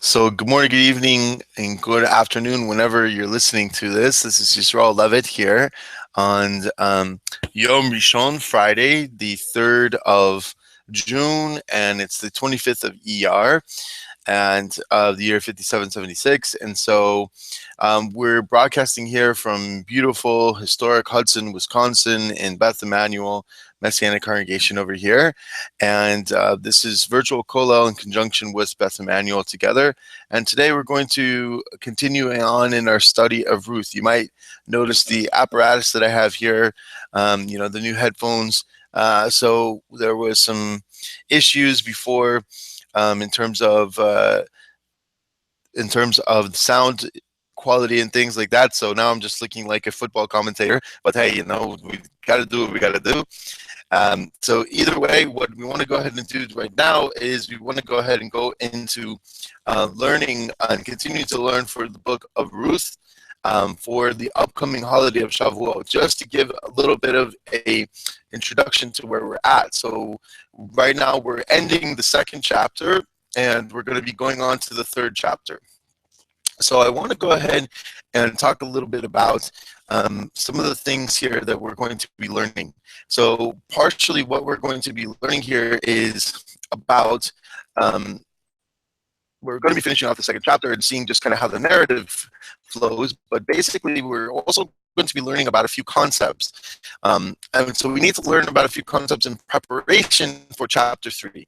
So good morning, good evening, and good afternoon whenever you're listening to this. This is Yisrael Levitt here on Yom Rishon, Friday, the 3rd of June, and it's the 25th of ER and the year 5776. And so we're broadcasting here from beautiful, historic Hudson, Wisconsin, in Beth Emanuel Messianic congregation over here. And this is virtual Kollel in conjunction with Beth Emanuel together. And today we're going to continue on in our study of Ruth. You might notice the apparatus that I have here, the new headphones. So there was some issues before in terms of sound quality and things like that. So now I'm just looking like a football commentator. But hey, we got to do what we got to do. So either way, what we want to go ahead and do right now is we want to go ahead and go into learning and continue to learn for the book of Ruth for the upcoming holiday of Shavuot, just to give a little bit of a introduction to where we're at. So right now we're ending the second chapter and we're going to be going on to the third chapter. So I want to go ahead and talk a little bit about some of the things here that we're going to be learning. So partially what we're going to be learning here is about, we're going to be finishing off the second chapter and seeing just kind of how the narrative flows, but basically we're also going to be learning about a few concepts. And so we need to learn about a few concepts in preparation for chapter 3.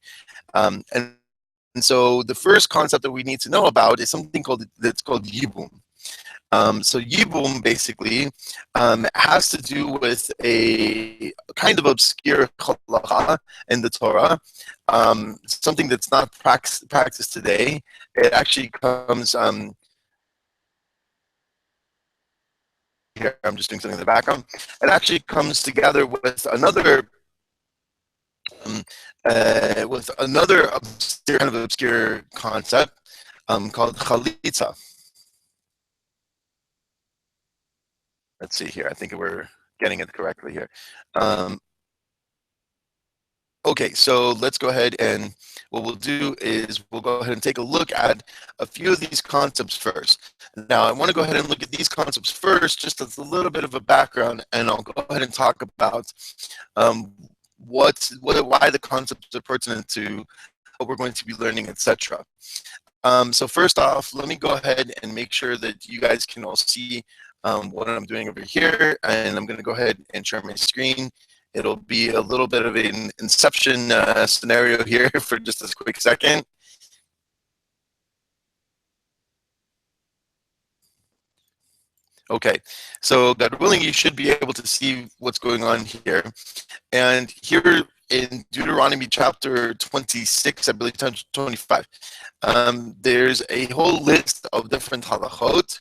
And so the first concept that we need to know about is something called Yibum. So Yibum basically has to do with a kind of obscure halacha in the Torah, something that's not practiced today. It actually comes here. I'm just doing something in the background. It actually comes together with another kind of obscure concept called chalitza. Let's see here. I think we're getting it correctly here. Okay, so let's go ahead, and what we'll do is we'll go ahead and take a look at a few of these concepts first. Now, I want to go ahead and look at these concepts first, just as a little bit of a background, and I'll go ahead and talk about why the concepts are pertinent to what we're going to be learning, etc. So first off, let me go ahead and make sure that you guys can all see what I'm doing over here, and I'm going to go ahead and share my screen. It'll be a little bit of an inception scenario here for just a quick second. Okay, so God willing, you should be able to see what's going on here. And here in Deuteronomy chapter 26, I believe 25, there's a whole list of different halachot.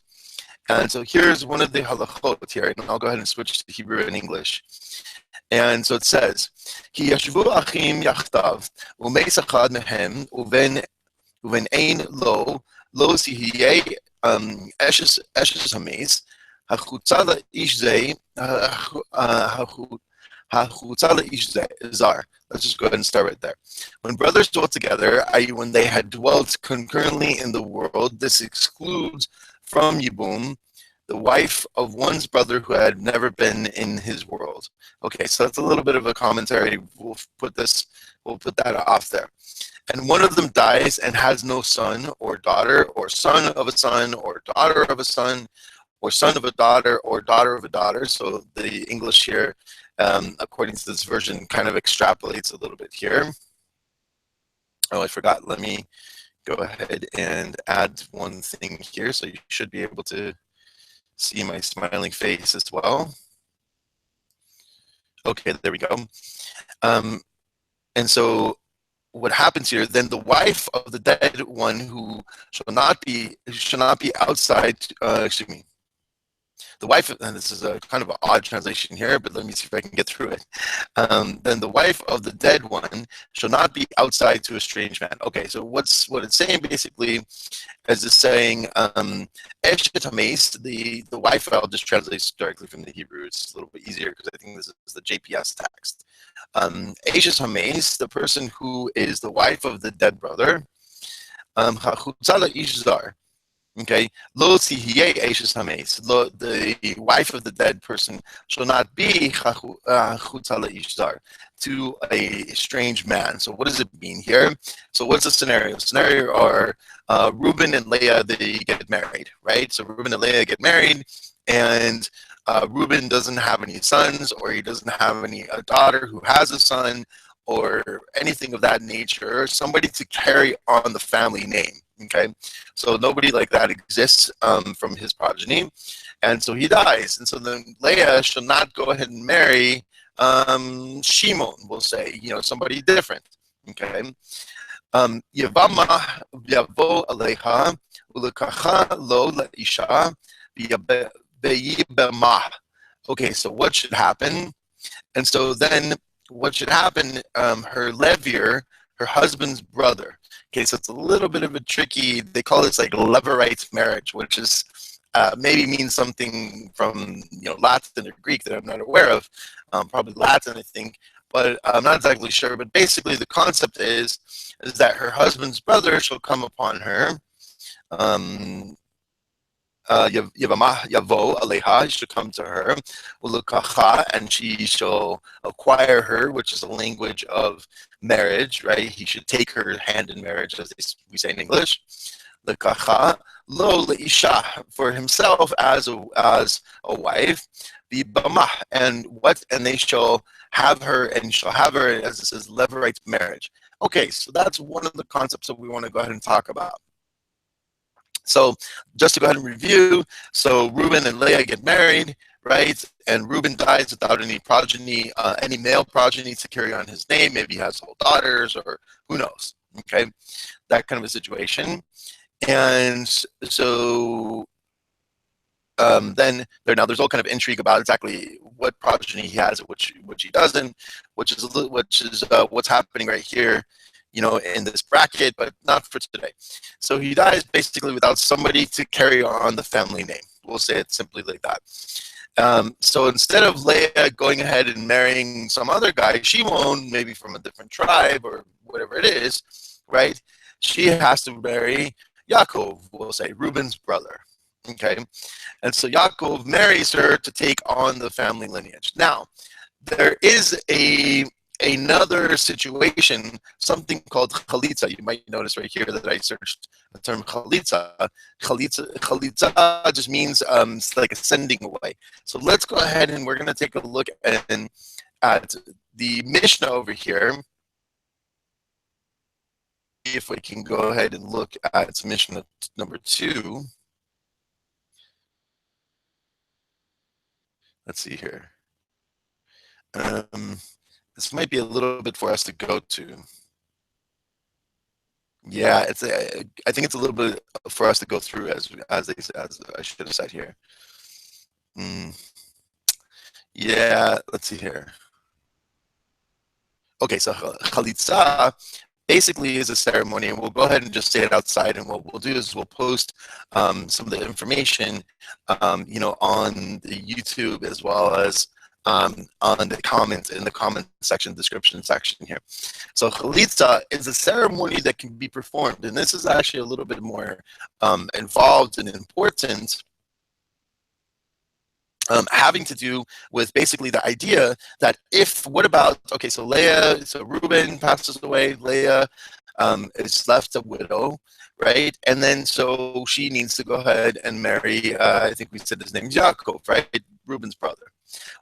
And so here's one of the halachot here, and I'll go ahead and switch to Hebrew and English. And so it says, Ki yashvu achim yachtav, umeis achad mehem, uven ein lo sihiyeh eshes hameis, hachutza la'ish ze, hachutza la'ish zar. Let's just go ahead and start right there. When brothers dwelt together, i.e. when they had dwelt concurrently in the world, this excludes from Yibum the wife of one's brother who had never been in his world. Okay, so that's a little bit of a commentary. We'll put that off there. And one of them dies and has no son or daughter, or son of a son, or daughter of a son, or son of a daughter, or daughter of a daughter. So the English here, according to this version, kind of extrapolates a little bit here. Oh, I forgot. Let me go ahead and add one thing here. So you should be able to see my smiling face as well. Okay, there we go. And so what happens here, then the wife of the dead one who shall not be outside, excuse me, the wife, and this is a kind of an odd translation here, but let me see if I can get through it. Then the wife of the dead one shall not be outside to a strange man. Okay, so what it's saying basically is it's saying, Eshet Hameis, the wife, I'll just translate directly from the Hebrew. It's a little bit easier because I think this is the JPS text. Eshet Hameis, the person who is the wife of the dead brother, Chachutza laish zar. Okay, lo tihiyeh eshes hametz. The wife of the dead person shall not be chachutza laish zar, to a strange man. So what does it mean here? So what's the scenario? The scenario are Reuben and Leah, they get married, right? So Reuben and Leah get married, and Reuben doesn't have any sons, or he doesn't have any a daughter who has a son, or anything of that nature, or somebody to carry on the family name. Okay, so nobody like that exists from his progeny, and so he dies. And so then Leah shall not go ahead and marry Shimon. We'll say, somebody different. Okay, Yavama yavo aleha ulekacha lo laisha beyibama. Okay, so what should happen? And so then what should happen, her Levier, her husband's brother. Okay, so it's a little bit of a tricky, they call this like Levirate marriage, which is maybe means something from Latin or Greek that I'm not aware of, probably Latin, I think, but I'm not exactly sure. But basically the concept is that her husband's brother shall come upon her, Yavo Aleha, should come to her, Ulukacha, and she shall acquire her, which is a language of marriage, right? He should take her hand in marriage, as we say in English. Lekacha, lo leisha, for himself as a wife. Bibama, and they shall have her, and shall have her, as it says, Levirate marriage. Okay, so that's one of the concepts that we want to go ahead and talk about. So just to go ahead and review, so Reuben and Leah get married, right? And Reuben dies without any progeny, any male progeny to carry on his name. Maybe he has whole daughters, or who knows, okay? That kind of a situation. And so then there's all kind of intrigue about exactly what progeny he has, which he doesn't, which is what's happening right here, in this bracket, but not for today. So he dies basically without somebody to carry on the family name. We'll say it simply like that. So instead of Leah going ahead and marrying some other guy, Shimon, maybe from a different tribe or whatever it is, right? She has to marry Yaakov, we'll say, Reuben's brother. Okay, and so Yaakov marries her to take on the family lineage. Now, there is another situation, something called chalitza. You might notice right here that I searched the term chalitza. Chalitza just means it's like ascending away. So let's go ahead and we're going to take a look at the Mishnah over here. If we can go ahead and look at Mishnah number 2. Let's see here. This might be a little bit for us to go to. Yeah, I think it's a little bit for us to go through as I should have said here. Yeah, let's see here. Okay, so chalitza basically is a ceremony, and we'll go ahead and just say it outside, and what we'll do is we'll post some of the information, on the YouTube, as well as on the comments, in the comment section, description section here. So chalitza is a ceremony that can be performed, and this is actually a little bit more involved and important, having to do with basically the idea that so Reuben passes away, Leah is left a widow, right? And then so she needs to go ahead and marry, I think we said his name's Yaakov, right? Reuben's brother.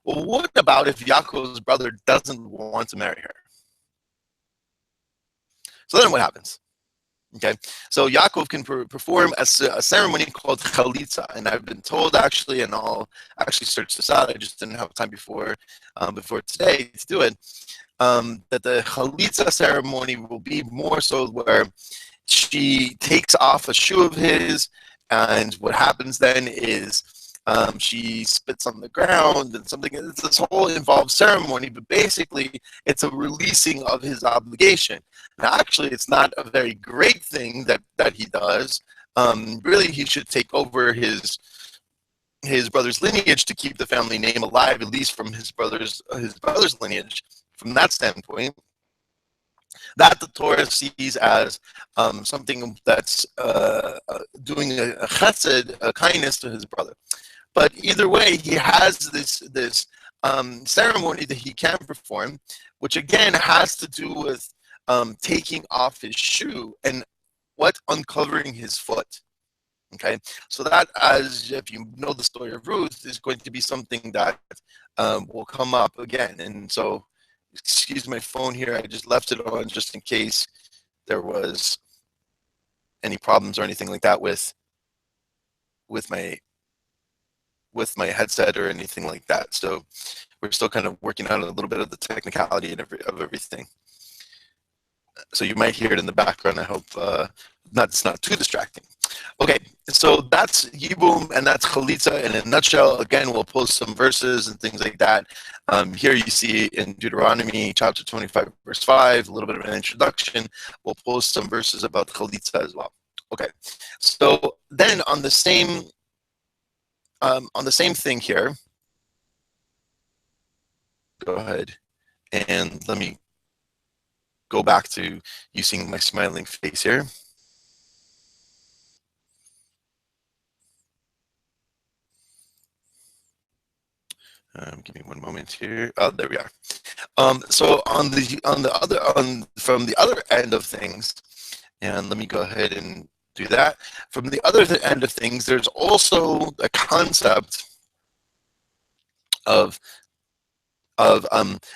Well, what about if Yaakov's brother doesn't want to marry her? So then what happens? Okay, so Yaakov can perform a ceremony called chalitza, and I've been told actually, and I'll actually search this out. I just didn't have time before today to do it. That the chalitza ceremony will be more so where she takes off a shoe of his, and what happens then is she spits on the ground and something. It's this whole involved ceremony, but basically it's a releasing of his obligation. Now, actually, it's not a very great thing that he does. Really, he should take over his brother's lineage to keep the family name alive, at least from his brother's lineage. From that standpoint, that the Torah sees as something that's doing a chesed, a kindness to his brother. But either way, he has this ceremony that he can perform, which again has to do with taking off his shoe and what uncovering his foot. Okay, so that, as if you know the story of Ruth, is going to be something that will come up again. And so, excuse my phone here, I just left it on just in case there was any problems or anything like that with my headset or anything like that. So we're still kind of working out a little bit of the technicality of everything. So you might hear it in the background. I hope it's not too distracting. Okay, so that's Yibum and that's Chalitza in a nutshell. Again, we'll post some verses and things like that. Here you see in Deuteronomy chapter 25, verse 5, a little bit of an introduction. We'll post some verses about Chalitza as well. Okay, so then on the same thing here, go ahead and let me go back to using my smiling face here. Give me one moment here. Oh, there we are. So from the other end of things, and let me go ahead and do that. From the other end of things, there's also a concept of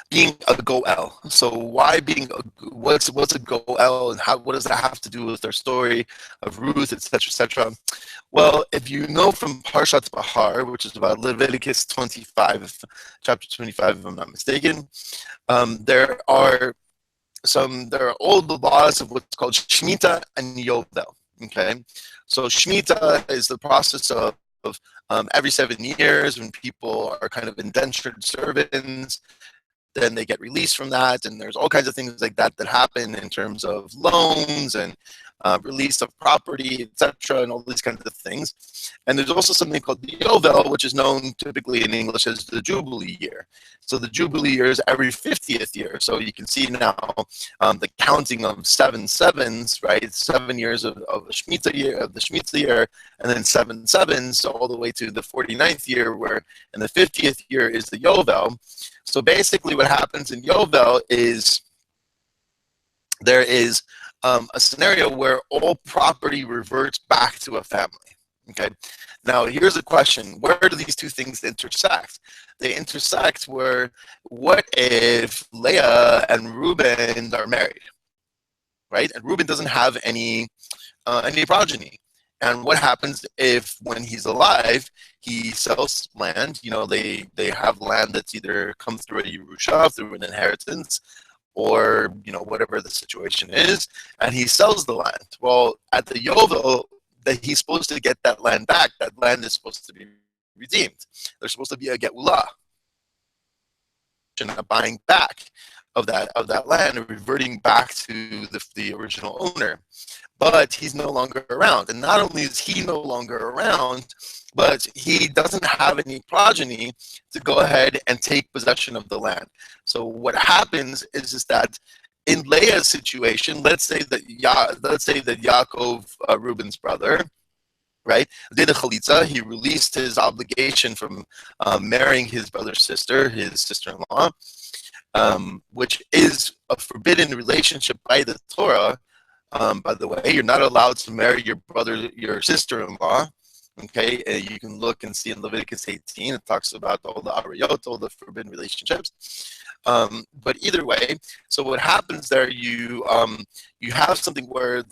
being a goel. So why being what's a goel, and what does that have to do with our story of Ruth, etc., etc.? Well, if you know from Parshat Bahar, which is about Leviticus 25, chapter 25, if I'm not mistaken, there are all the laws of what's called Shemitah and Yovel. Okay, so Shemitah is the process of every 7 years when people are kind of indentured servants, then they get released from that, and there's all kinds of things like that that happen in terms of loans and release of property, etc., and all these kinds of things. And there's also something called the Yovel, which is known typically in English as the Jubilee year. So the Jubilee year is every 50th year. So you can see now the counting of 7 sevens, right? 7 years of the Shemitah year, and then 7 sevens, so all the way to the 49th year, where in the 50th year is the Yovel. So basically what happens in Yovel is there is a scenario where all property reverts back to a family. Okay. Now here's a question: where do these two things intersect? They intersect where, what if Leah and Reuben are married, right? And Reuben doesn't have any progeny. And what happens if, when he's alive, he sells land? You know, they have land that's either come through a Yerusha, through an inheritance, or, you know, whatever the situation is, and he sells the land. Well, at the Yovel, that he's supposed to get that land back. That land is supposed to be redeemed. There's supposed to be a Geulah, a buying back of that land and reverting back to the original owner. But he's no longer around. And not only is he no longer around, but he doesn't have any progeny to go ahead and take possession of the land. So what happens is that in Leah's situation, let's say that Yaakov, Reuben's brother, right, did a chalitza. He released his obligation from marrying his brother's sister, his sister-in-law, which is a forbidden relationship by the Torah. By the way, you're not allowed to marry your sister-in-law. Okay, you can look and see in Leviticus 18, it talks about all the arayot, all the forbidden relationships. But either way, so what happens there, you have something where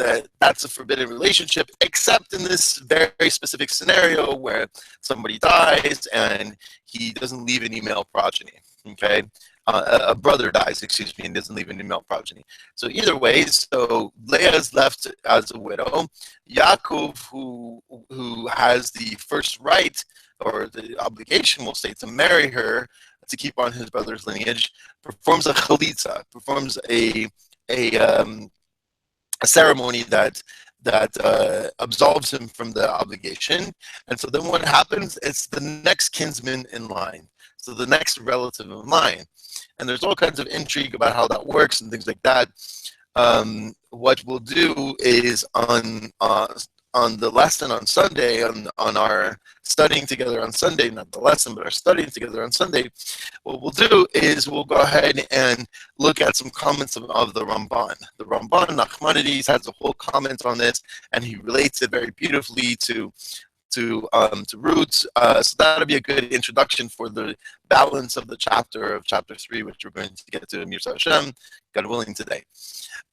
that's a forbidden relationship, except in this very specific scenario where somebody dies and he doesn't leave any male progeny. Okay. A brother dies, excuse me, and doesn't leave any male progeny. So either way, so Leah is left as a widow. Yaakov, who has the first right or the obligation, we'll say, to marry her to keep on his brother's lineage, performs a chalitza, performs a ceremony that absolves him from the obligation. And so then what happens? It's the next kinsman in line. So the next relative in line. And there's all kinds of intrigue about how that works and things like that. what we'll do is on the lesson on Sunday, on our studying together on Sunday, not the lesson, but our studying together on Sunday, what we'll do is we'll go ahead and look at some comments of the Ramban. The Ramban, Nachmanides, has a whole comment on this, and he relates it very beautifully to Ruth. So that'll be a good introduction for the balance of the chapter 3, which we're going to get to Mir Hashem, God willing, today.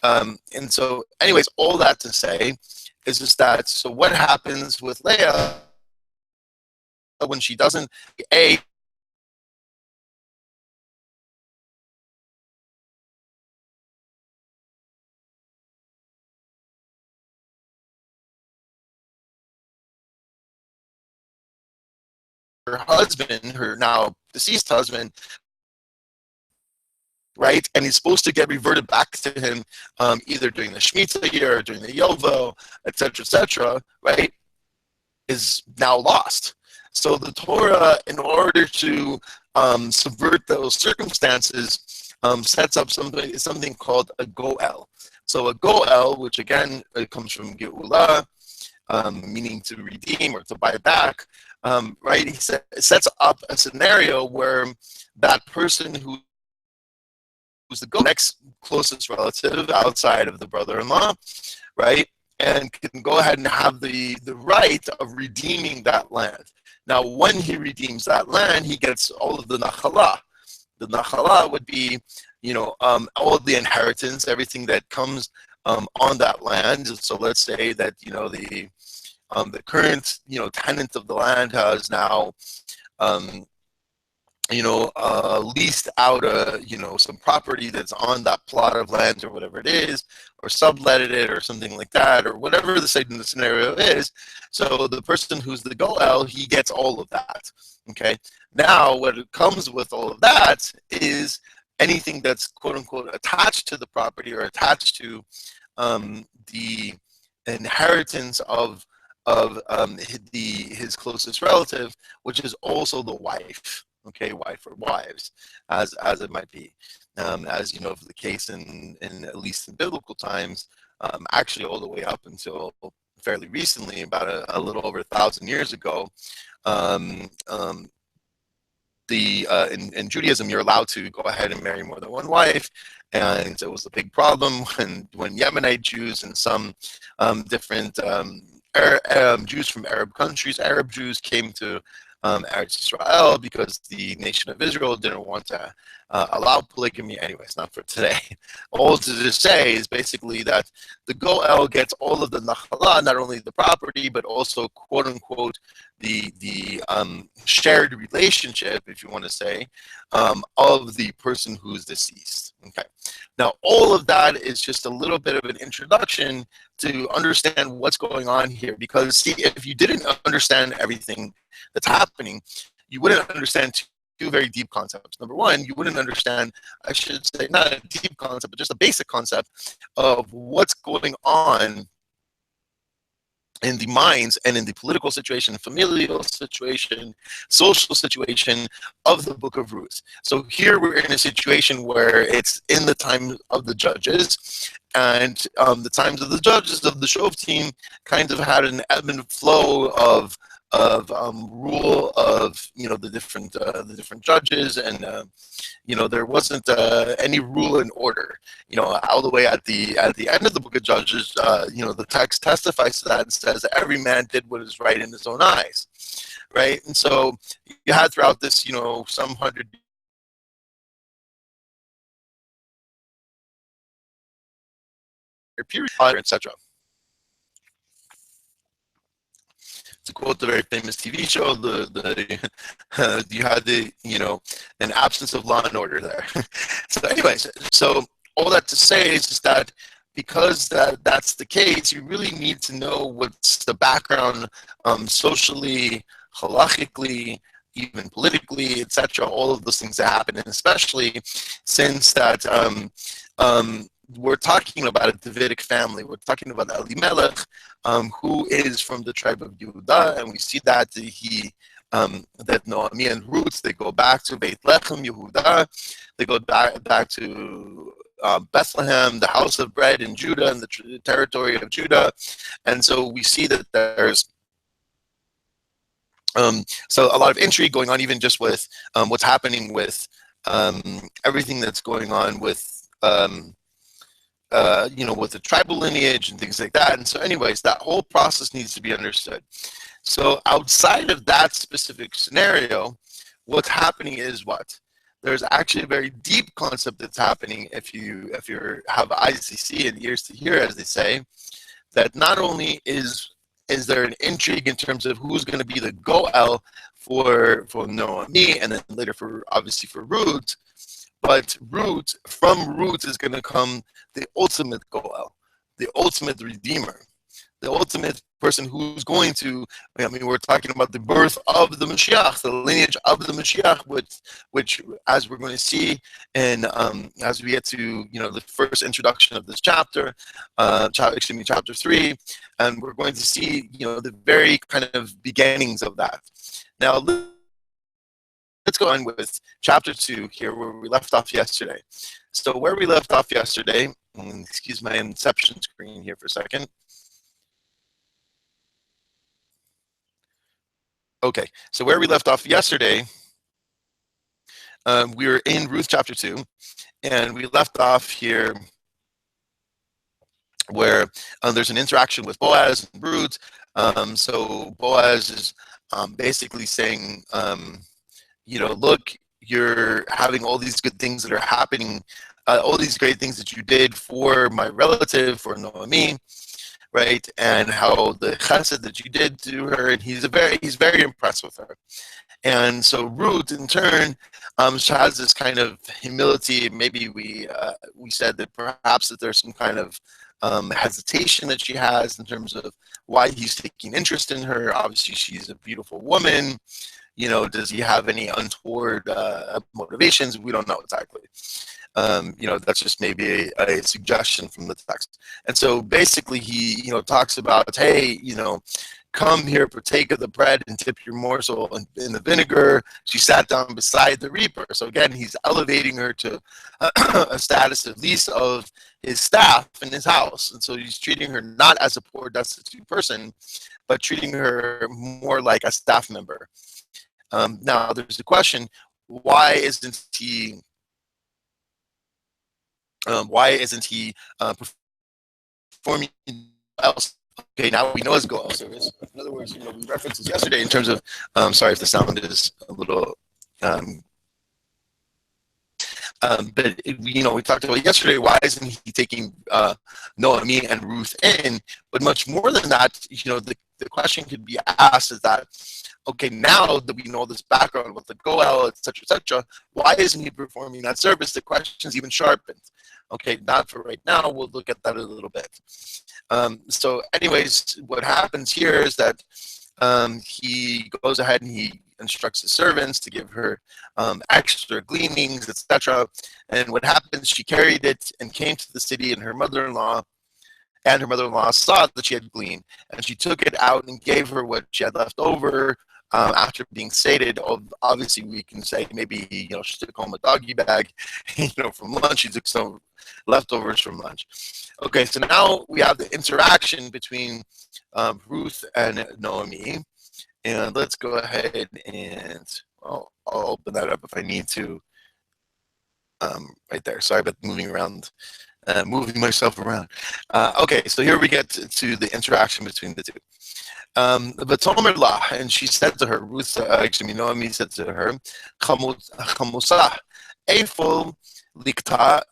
And so, anyways, all that to say is just that. So, what happens with Leah when she doesn't her husband, her now deceased husband, right? And he's supposed to get reverted back to him either during the Shemitah year or during the Yovel, etc., right? Is now lost. So the Torah, in order to subvert those circumstances, sets up something called a goel. So a goel, which again it comes from Geulah, meaning to redeem or to buy back, right? He sets up a scenario where that person who's the next closest relative outside of the brother-in-law, right, and can go ahead and have the right of redeeming that land. Now, when he redeems that land, he gets all of the nachala. The nachala would be, all of the inheritance, everything that comes on that land. So let's say that the current tenant of the land has now leased out some property that's on that plot of land or whatever it is, or subletted it or something like that, or whatever the scenario is. So the person who's the goel, he gets all of that. Okay. Now, what comes with all of that is anything that's quote unquote attached to the property or attached to the inheritance of his closest relative, which is also the wife. Okay, wife or wives, as it might be, as for the case in at least in biblical times, actually all the way up until fairly recently, about a little over 1,000 years ago. In Judaism, you're allowed to go ahead and marry more than one wife, and it was a big problem when Yemenite Jews and some different Jews from Arab countries, Arab Jews, came to Eretz Israel because the nation of Israel didn't want to allow polygamy. Anyways, not for today. All to just say is basically that the goel gets all of the nachala, not only the property, but also quote unquote the shared relationship, if you want to say, of the person who's deceased. Okay. Now, all of that is just a little bit of an introduction to understand what's going on here. Because see, if you didn't understand everything that's happening, you wouldn't understand two very deep concepts. Number one, you wouldn't understand, I should say, not a deep concept, but just a basic concept of what's going on in the minds and in the political situation, familial situation, social situation of the Book of Ruth. So here we're in a situation where it's in the time of the judges, and the times of the judges of the Shov team kind of had an ebb and flow of rule of the different judges, and there wasn't any rule and order. All the way at the end of the Book of Judges, the text testifies to that and says every man did what is right in his own eyes, right? And so you had throughout this some 100 year period, etc. To quote the very famous TV show, you had an absence of law and order there. So, anyways, so all that to say is just that because that's the case, you really need to know what's the background, socially, halachically, even politically, etc. All of those things that happen, and especially since that. We're talking about a Davidic family. We're talking about Elimelech, who is from the tribe of Yehuda, and we see that that Naomi and Ruth, they go back to Beit Lechem, Yehuda. They go back to Bethlehem, the house of bread in Judah and the territory of Judah. And so we see that there's so a lot of intrigue going on, even just with what's happening with everything that's going on with with the tribal lineage and things like that. And so anyways, that whole process needs to be understood. So outside of that specific scenario, what's happening is what? There's actually a very deep concept that's happening if you have eyes to see and ears to hear, as they say, that not only is there an intrigue in terms of who's going to be the Goel for Noemi, and then later for obviously for Ruth, but from Ruth is going to come the ultimate Goel, the ultimate Redeemer, the ultimate person who's going to, I mean, we're talking about the birth of the Mashiach, the lineage of the Mashiach, which as we're going to see, and as we get to, the first introduction of this chapter, chapter 3, and we're going to see, the very kind of beginnings of that. Now, let's go on with chapter 2 here, where we left off yesterday. So where we left off yesterday, excuse my inception screen here for a second. Okay, so where we left off yesterday, we were in Ruth chapter 2, and we left off here where there's an interaction with Boaz and Ruth. So Boaz is basically saying, look, you're having all these good things that are happening, all these great things that you did for my relative, for Noemi, right? And how the chesed that you did to her, and he's very impressed with her. And so Ruth, in turn, has this kind of humility. Maybe we said that perhaps that there's some kind of hesitation that she has in terms of why he's taking interest in her. Obviously, she's a beautiful woman. Does he have any untoward motivations? We don't know exactly. That's just maybe a suggestion from the text. And so basically he, talks about, hey, come here, partake of the bread and dip your morsel in the vinegar. She sat down beside the reaper. So again, he's elevating her to a status at least of his staff in his house. And so he's treating her not as a poor, destitute person, but treating her more like a staff member. Now, there's the question, why isn't he performing else? Okay, now we know his goal service. In other words, we referenced this yesterday in terms of, sorry if the sound is a little, but we talked about yesterday, why isn't he taking Noemi and Ruth in? But much more than that, the question could be asked is that, okay, now that we know this background with the Goel, etc., why isn't he performing that service? The question's even sharpened. Okay, not for right now. We'll look at that a little bit. So anyways, what happens here is that he goes ahead and he instructs his servants to give her extra gleanings, etc. And what happens, she carried it and came to the city, and her mother-in-law saw that she had gleaned, and she took it out and gave her what she had left over after being sated. Obviously, we can say maybe she took home a doggy bag, from lunch. She took some leftovers from lunch. Okay, so now we have the interaction between Ruth and Noemi, and let's go ahead and I'll open that up if I need to. Right there. Sorry about moving around. Moving myself around. Okay, so here we get to the interaction between the two. But Tomer lah, and she said to her, Ruth, Noemi said to her, Chamusa, Eifol liktat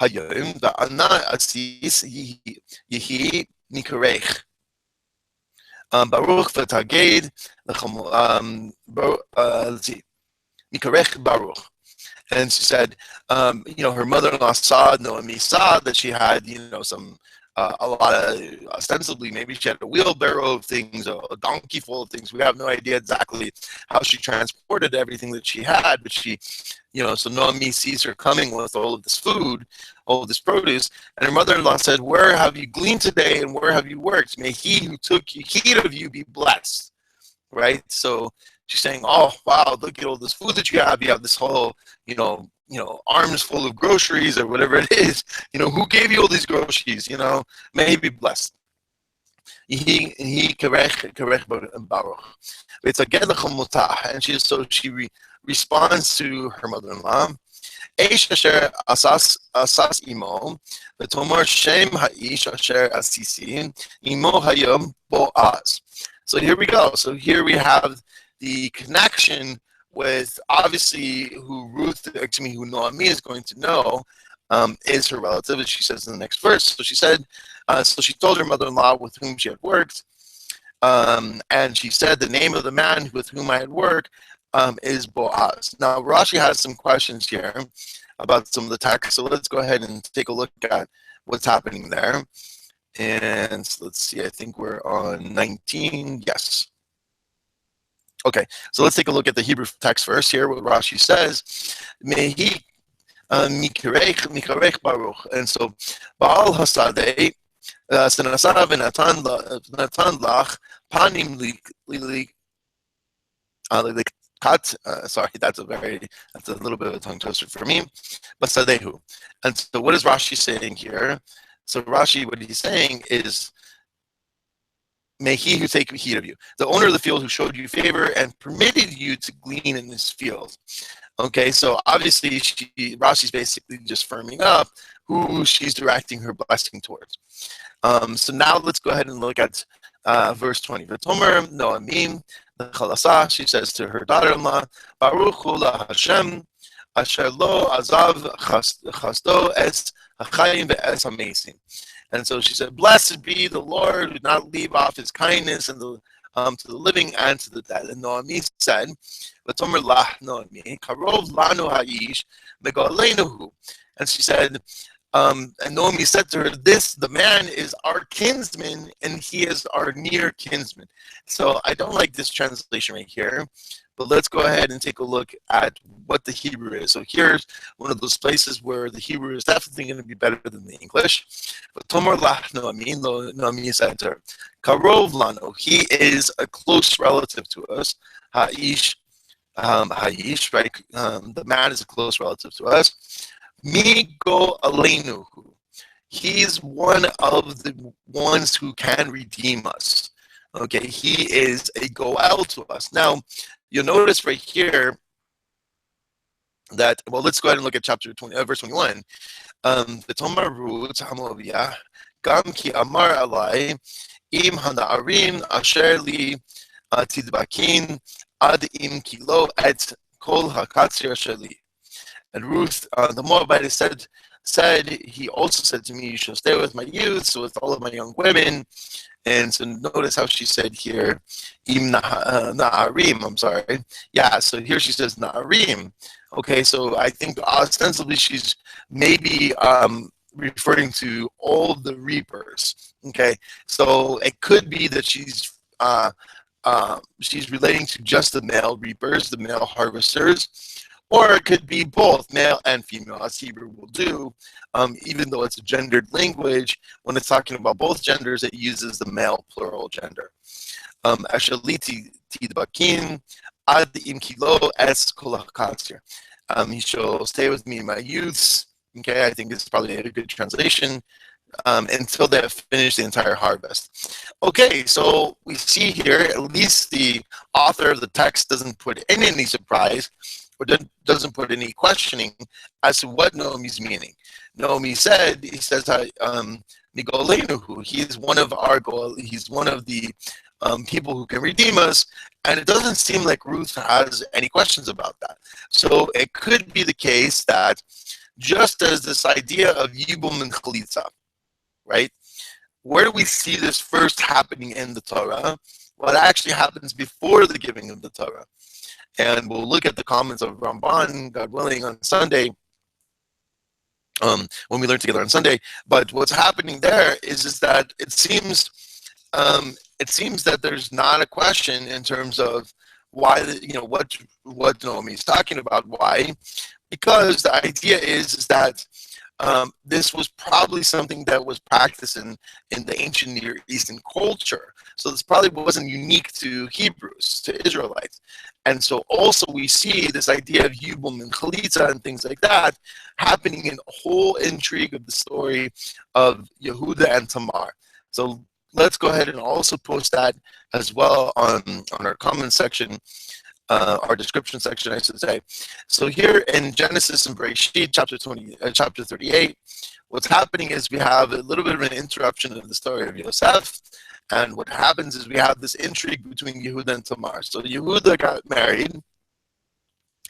hayom da'ana asis yihi nikarech. Baruch v'taged nikarech Baruch. And she said, her mother-in-law Noemi saw that she had, some, a lot of, ostensibly, maybe she had a wheelbarrow of things, a donkey full of things. We have no idea exactly how she transported everything that she had, but she, so Noemi sees her coming with all of this food, all of this produce, and her mother-in-law said, where have you gleaned today and where have you worked? May he who took heed of you be blessed, right? So she's saying, oh, wow, look at all this food that you have. You have this whole, arms full of groceries or whatever it is. Who gave you all these groceries? May he be blessed. He karech baruch. It's a gedach mutah, and she responds to her mother-in-law. Eish asher asas imo, v'tomar shem ha'ish asher asisi imo hayom boaz. So here we go. So here we have the connection with obviously who Naomi is going to know is her relative, as she says in the next verse. So she said, so she told her mother-in-law with whom she had worked, and she said, the name of the man with whom I had worked is Boaz. Now Rashi has some questions here about some of the text, so let's go ahead and take a look at what's happening there. And let's see, I think we're on 19. Yes. Okay, so let's take a look at the Hebrew text first here, what Rashi says. Mehi mikarech baruch. And so, Baal hasadeh, senasa v'natan lach, panim kat. Sorry, that's a little bit of a tongue twister for me. Basadehu. And so, what is Rashi saying here? So Rashi, what he's saying is, may he who take heed of you, the owner of the field who showed you favor and permitted you to glean in this field. Okay, so obviously Rashi's basically just firming up who she's directing her blessing towards. So now let's go ahead and look at verse 20. V'tomer Noamim the Chalasa, she says to her daughter-in-law, Baruch hu la Hashem, asher lo azav chasto es hachayim ve'es hamesim. And so she said, blessed be the Lord who did not leave off his kindness and to the living and to the dead. And Naomi said, V'tomer lah Naomi, karov lanu ha'ish megalenuhu. And she said, and Naomi said to her, the man is our kinsman and he is our near kinsman. So I don't like this translation right here, but let's go ahead and take a look at what the Hebrew is. So here's one of those places where the Hebrew is definitely going to be better than the English. But Tomer lah Naomi said to her, Karov lano, he is a close relative to us. Ha'ish, right? The man is a close relative to us. Mi go aleinu. He's one of the ones who can redeem us. Okay, he is a goel to us. Now, you'll notice right here that, well, let's go ahead and look at chapter 20, verse 21. V'tomar Ruth hamovia gam ki amar alai im hana'arim asher li tidbakin ad im kilo et kol hakatzir asher li. And Ruth, the Moabite, said, he also said to me, you shall stay with my youths, with all of my young women. And so notice how she said here, im na'arim, I'm sorry. Yeah, so here she says na'arim. Okay, so I think ostensibly she's maybe referring to all the reapers. Okay, so it could be that she's relating to just the male reapers, the male harvesters. Or it could be both, male and female, as Hebrew will do. Even though it's a gendered language, when it's talking about both genders, it uses the male plural gender. Ashaliti tidbakin ad im kilo es kol hakatzir. He shall stay with me in my youths. Okay, I think it's probably a good translation. Until they have finished the entire harvest. Okay, so we see here, at least the author of the text doesn't put in any surprise, or doesn't put any questioning as to what Naomi's meaning. Naomi said, he says, he's one of the people who can redeem us, and it doesn't seem like Ruth has any questions about that. So it could be the case that just as this idea of Yibum and Chalitza, right? Where do we see this first happening in the Torah? Well, it actually happens before the giving of the Torah. And we'll look at the comments of Ramban, God willing, on Sunday, when we learn together on Sunday. But what's happening there is that it seems that there's not a question in terms of why, what Naomi is talking about. Why? Because the idea is that this was probably something that was practiced in the ancient Near Eastern culture. So this probably wasn't unique to Hebrews, to Israelites. And so also we see this idea of Yibum and Chalitza and things like that happening in the whole intrigue of the story of Yehuda and Tamar. So let's go ahead and also post that as well on our comment section, our description section, I should say. So here in Genesis and Bereshit, chapter 38, what's happening is we have a little bit of an interruption of the story of Yosef. And what happens is we have this intrigue between Yehuda and Tamar. So Yehuda got married,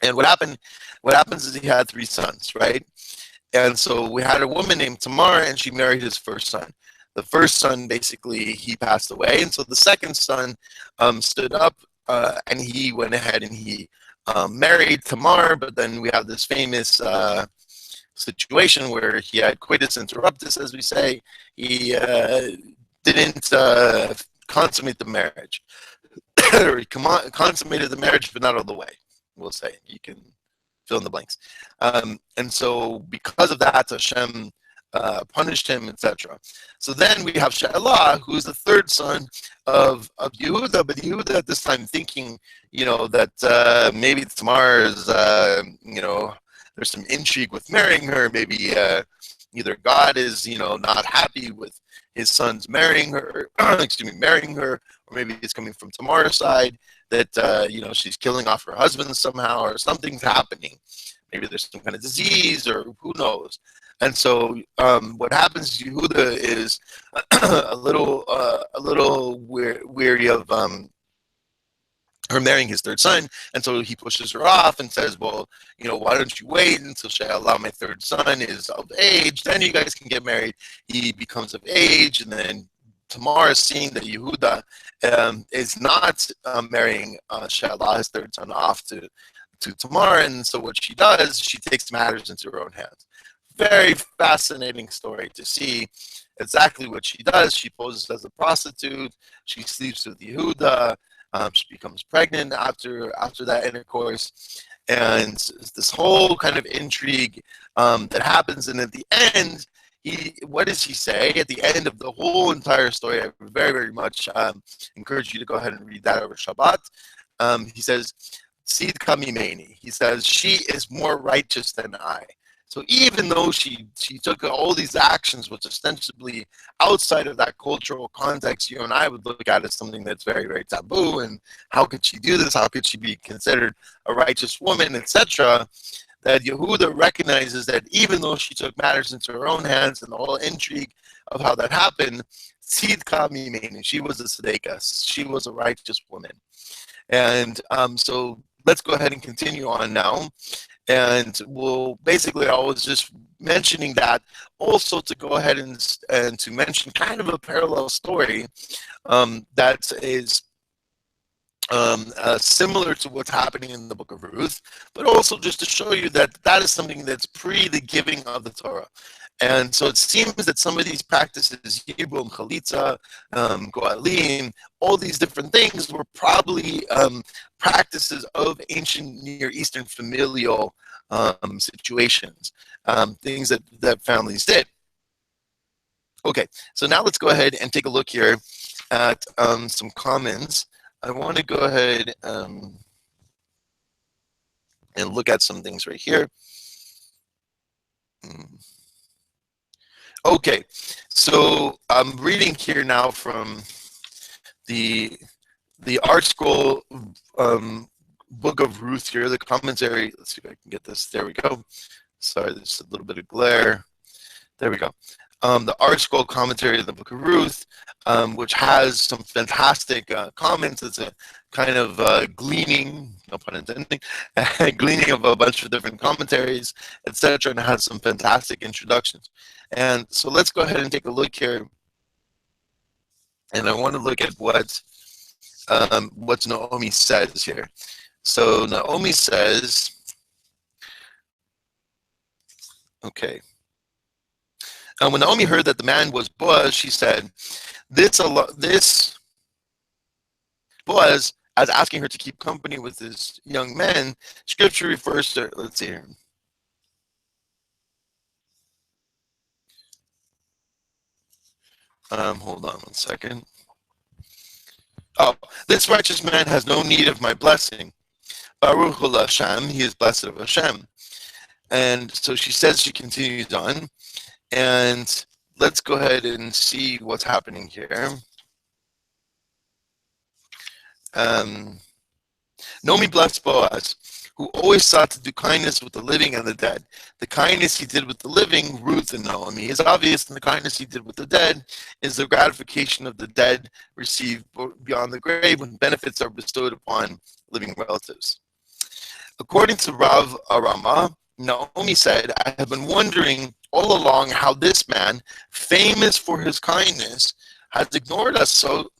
and what happens is he had 3 sons, right? And so we had a woman named Tamar, and she married his first son. The first son, basically, he passed away, and so the second son stood up, and he went ahead and he married Tamar. But then we have this famous situation where he had coitus interruptus, as we say. He didn't consummate the marriage, or he consummated the marriage, but not all the way. We'll say, you can fill in the blanks. And so because of that, Hashem punished him, etc. So then we have Shelah, who is the third son of Yehuda, but Yehuda at this time thinking, that maybe Tamar is, there's some intrigue with marrying her. Maybe either God is, not happy with his sons marrying her, marrying her, or maybe it's coming from Tamar's side that, she's killing off her husband somehow, or something's happening. Maybe there's some kind of disease, or who knows. And so what happens to Yehuda is a little weary of her marrying his third son, and so he pushes her off and says, well, why don't you wait until Shelah, my third son, is of age, then you guys can get married. He becomes of age, and then Tamar is seeing that Yehuda is not marrying Shelah, his third son, off to Tamar, and so what she does, she takes matters into her own hands. Very fascinating story to see exactly what she does. She poses as a prostitute. She sleeps with Yehuda. She becomes pregnant after that intercourse, and this whole kind of intrigue that happens. And at the end, what does he say at the end of the whole entire story? I very, very much encourage you to go ahead and read that over Shabbat. He says, "Sid kamimeni." He says, "She is more righteous than I." So even though she took all these actions, which ostensibly outside of that cultural context, you and I would look at as something that's very, very taboo, and how could she do this? How could she be considered a righteous woman, etc.? That Yehuda recognizes that even though she took matters into her own hands and the whole intrigue of how that happened, tzidka mimeni, she was a tzedekah, she was a righteous woman. And so let's go ahead and continue on now. And we'll basically, I was just mentioning that also to go ahead and to mention kind of a parallel story that is similar to what's happening in the Book of Ruth, but also just to show you that that is something that's pre the giving of the Torah. And so it seems that some of these practices, Yibum, Chalitza, Goalim, all these different things were probably practices of ancient Near Eastern familial situations, things that families did. Okay, so now let's go ahead and take a look here at some comments. I want to go ahead and look at some things right here. Okay, so I'm reading here now from the Art Scroll Book of Ruth here, the commentary. Let's see if I can get this. There we go. Sorry, there's a little bit of glare. There we go. The Art Scroll commentary of the Book of Ruth, which has some fantastic comments. It's a kind of gleaning, no pun intended, gleaning of a bunch of different commentaries, etc., and has some fantastic introductions. And so let's go ahead and take a look here. And I want to look at what Naomi says here. So Naomi says, okay. When Naomi heard that the man was Boaz, she said, this Boaz, as asking her to keep company with this young man, Scripture refers to, let's see here. Hold on one second. Oh, this righteous man has no need of my blessing. Baruch Hu Hashem, he is blessed of Hashem. And so she says, she continues on, and let's go ahead and see what's happening here. Nomi blessed Boaz, who always sought to do kindness with the living and the dead. The kindness he did with the living, Ruth and Naomi, is obvious, and the kindness he did with the dead is the gratification of the dead received beyond the grave when benefits are bestowed upon living relatives. According to Rav Arama, Naomi said, I have been wondering all along how this man, famous for his kindness, has ignored us so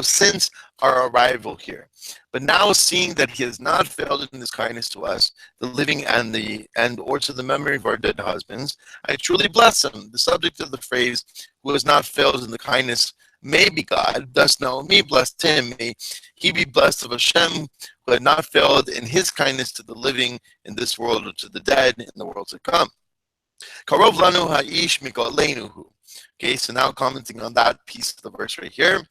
since our arrival here. But now, seeing that he has not failed in his kindness to us, the living and or to the memory of our dead husbands, I truly bless him. The subject of the phrase, who has not failed in the kindness, may be God. Thus Naomi blessed him. May he be blessed of Hashem, who had not failed in his kindness to the living in this world or to the dead in the world to come. Karov lanu ha'ish mikoleinuhu. Okay, so now commenting on that piece of the verse right here.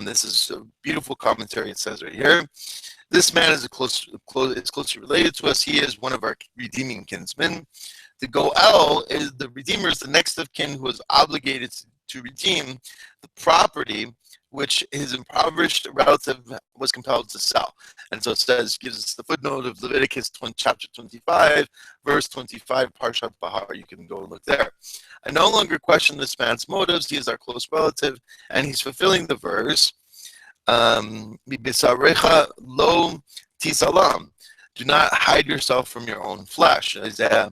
This is a beautiful commentary. It says right here, this man is closely related to us. He is one of our redeeming kinsmen. The Goel is the redeemer, is the next of kin who is obligated to redeem the property which his impoverished relative was compelled to sell. And so it says, gives us the footnote of Leviticus chapter 25, verse 25, Parshat Bahar. You can go and look there. I no longer question this man's motives. He is our close relative, and he's fulfilling the verse, Mibisarecha lo tisalam. Do not hide yourself from your own flesh. Isaiah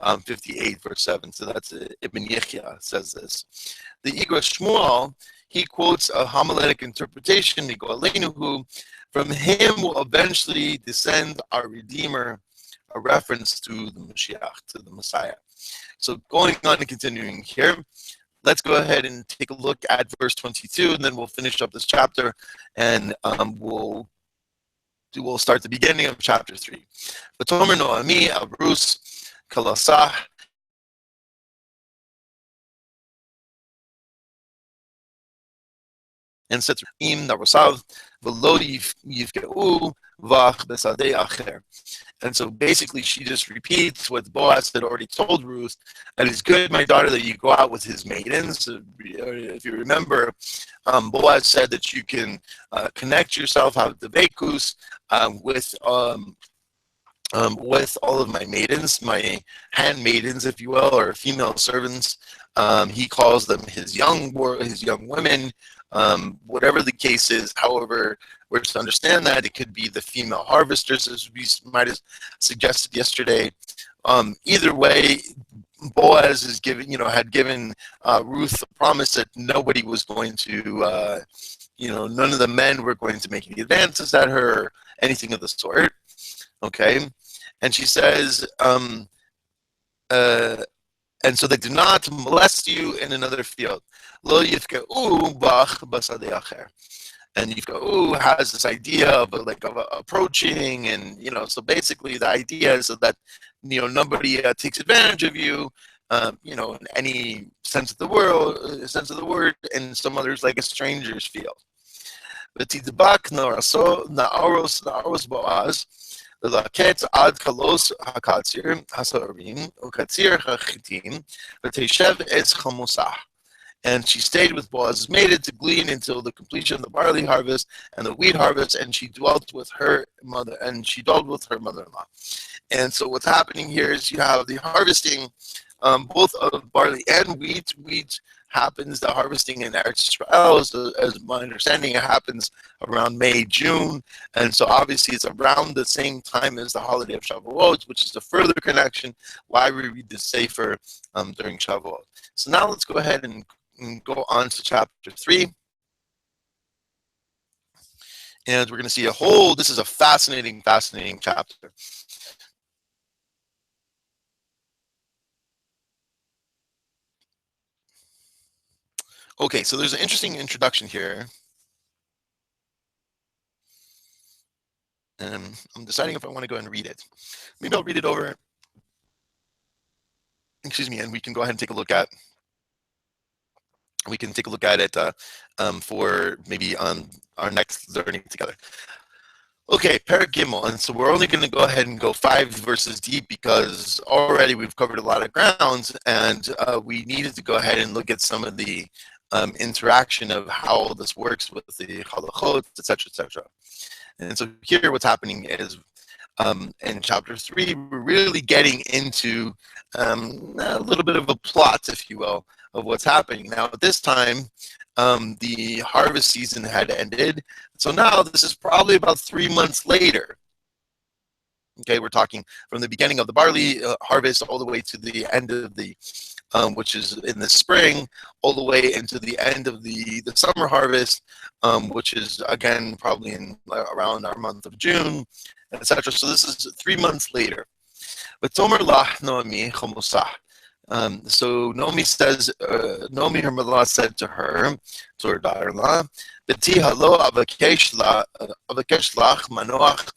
58, verse 7. So that's Ibn Yechia says this. The Igra Shmuel, he quotes a homiletic interpretation, who from him will eventually descend our Redeemer, a reference to the Mashiach, to the Messiah. So going on and continuing here, let's go ahead and take a look at verse 22, and then we'll finish up this chapter, and we'll start the beginning of chapter 3. V'tomer Noami Abrus Kalasah. And said, and so basically she just repeats what Boaz had already told Ruth, that it's good, my daughter, that you go out with his maidens. If you remember, Boaz said that you can connect yourself, have the vekus, with all of my maidens, my handmaidens, if you will, or female servants. He calls them his young women. Whatever the case is, however, we're to understand that it could be the female harvesters, as we might have suggested yesterday. Either way, Boaz is had given Ruth a promise that nobody was going to, none of the men were going to make any advances at her, or anything of the sort. Okay, and she says, and so they do not molest you in another field. Lo yifka'u bach basadei acher. And yifka'u has this idea of approaching, and so basically the idea is so that nobody takes advantage of you, in any sense of the word, and some others like a stranger's field. V'tidbak na'aros Boaz. Ad kalos hakatzir hasarim ukatzir hachitim v'teshev etz chamusah. And she stayed with Boaz's maid to glean until the completion of the barley harvest and the wheat harvest, and she dwelt with her mother-in-law. And so what's happening here is you have the harvesting, both of barley and wheat. Wheat happens, the harvesting in Eretz Israel, as my understanding, it happens around May, June. And so obviously it's around the same time as the holiday of Shavuot, which is the further connection why we read the Sefer during Shavuot. So now let's go ahead and go on to chapter 3. And we're going to see this is a fascinating chapter. Okay, so there's an interesting introduction here. And I'm deciding if I want to go and read it. Maybe I'll read it over. Excuse me, and we can go ahead and take a look at We can take a look at it for maybe our next learning together. Okay, Perek Gimel, and so we're only going to go ahead and go 5 verses deep because already we've covered a lot of ground, and we needed to go ahead and look at some of the interaction of how this works with the halachot, etc., etc. And so here, what's happening is in chapter 3, we're really getting into a little bit of a plot, if you will, of what's happening. Now, at this time, the harvest season had ended. So now this is probably about 3 months later. Okay, we're talking from the beginning of the barley harvest all the way to the end of the, which is in the spring, all the way into the end of the summer harvest, which is again probably in around our month of June, etc. So this is 3 months later. But Tomer lah Noami chomusah. So Naomi says, Naomi, her mother-in-law, said to her daughter-in-law, "Beti halo avakesh lach manoach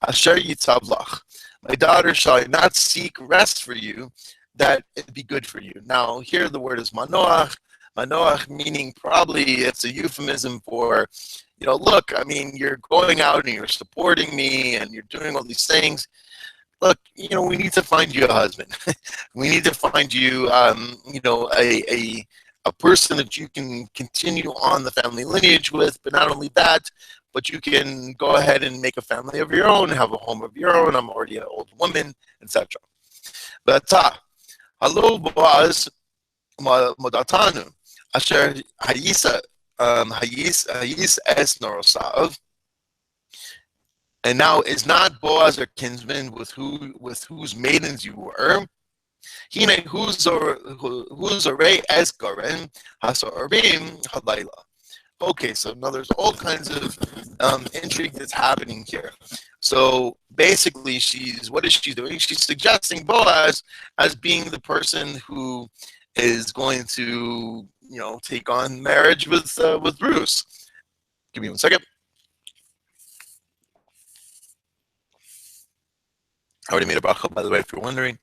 asher yitzav lach." My daughter, shall I not seek rest for you, that it be good for you? Now, here the word is manoach. Manoach meaning probably it's a euphemism for, look, I mean, you're going out and you're supporting me and you're doing all these things. Look, we need to find you a husband. We need to find you, a person that you can continue on the family lineage with. But not only that, but you can go ahead and make a family of your own, have a home of your own. I'm already an old woman, etc. But hello, Boaz, modatanu, asher hayis es norosav. And now is not Boaz our kinsman with whose maidens you were? Hine whose array es garen hasorbim halayla. Okay, so now there's all kinds of intrigue that's happening here. So basically, what is she doing? She's suggesting Boaz as being the person who is going to, take on marriage with Ruth. Give me 1 second. I already made a bracha, by the way, if you're wondering.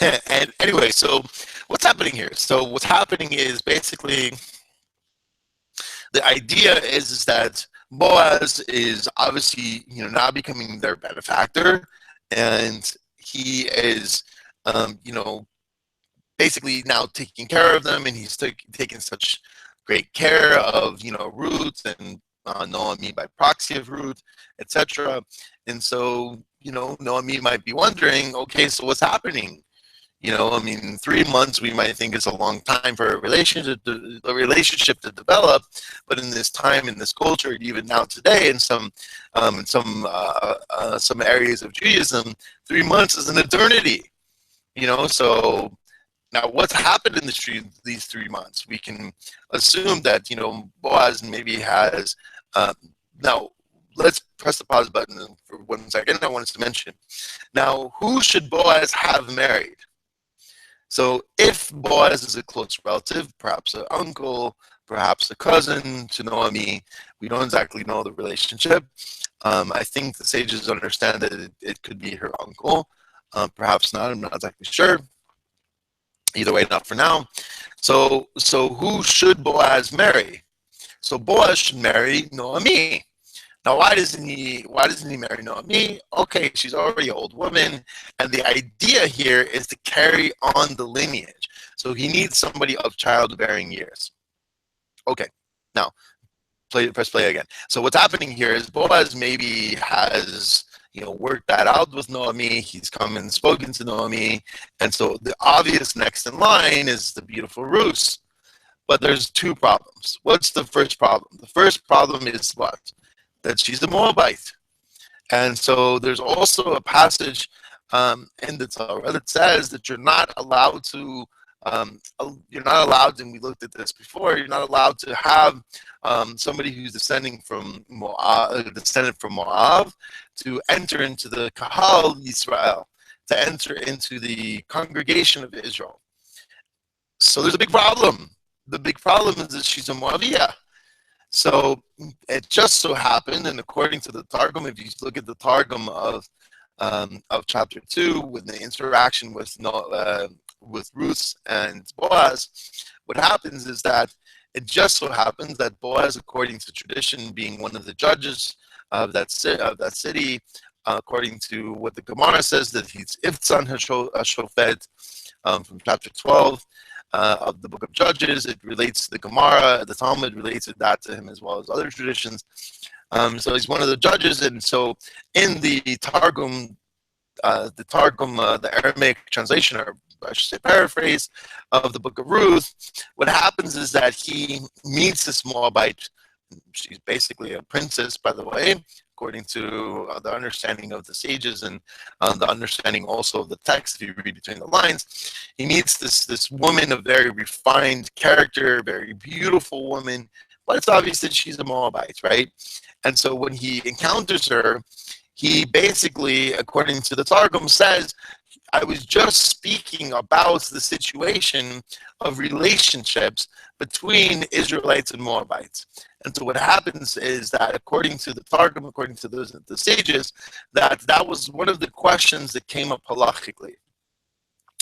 And anyway, so what's happening here? So what's happening is basically the idea is that Boaz is obviously, now becoming their benefactor, and he is, basically now taking care of them, and he's taking such great care of, Ruth and Naomi by proxy of Ruth, etc. And so, Naomi might be wondering, okay, so what's happening? 3 months we might think is a long time for a relationship to develop, but in this time, in this culture, even now today, in some areas of Judaism, 3 months is an eternity. So now what's happened in these 3 months? We can assume that Boaz maybe has now. Let's press the pause button for 1 second. I wanted to mention, now, who should Boaz have married? So if Boaz is a close relative, perhaps an uncle, perhaps a cousin to Naomi, we don't exactly know the relationship. I think the sages understand that it could be her uncle. Perhaps not, I'm not exactly sure. Either way, not for now. So who should Boaz marry? So Boaz should marry Naomi. Now, why doesn't he marry Naomi? Okay, she's already an old woman, and the idea here is to carry on the lineage. So he needs somebody of childbearing years. Okay, now press play again. So what's happening here is Boaz maybe has worked that out with Naomi. He's come and spoken to Naomi, and so the obvious next in line is the beautiful Ruth. But there's 2 problems. What's the first problem? The first problem is what? That she's a Moabite. And so there's also a passage in the Torah that says that you're not allowed, and we looked at this before, you're not allowed to have somebody who's descended from Moab to enter into the Kahal Yisrael, to enter into the congregation of Israel. So there's a big problem. The big problem is that she's a Moabiyah. So it just so happened, and according to the Targum, if you look at the Targum of chapter 2, with the interaction with Ruth and Boaz, what happens is that it just so happens that Boaz, according to tradition, being one of the judges of that city, according to what the Gemara says, that he's Iftzan Hashofet from chapter 12 of the Book of Judges. It relates to the Gemara. The Talmud relates that to him as well as other traditions. So he's one of the judges, and so in the Targum, the Aramaic translation, or I should say paraphrase, of the Book of Ruth, what happens is that he meets this Moabite. She's basically a princess, by the way, according to the understanding of the sages and the understanding also of the text. If you read between the lines, he meets this woman of very refined character, very beautiful woman, but it's obvious that she's a Moabite, right? And so when he encounters her, he basically, according to the Targum, says, I was just speaking about the situation of relationships between Israelites and Moabites. And so what happens is that, according to the Targum, according to the sages, that was one of the questions that came up halachically.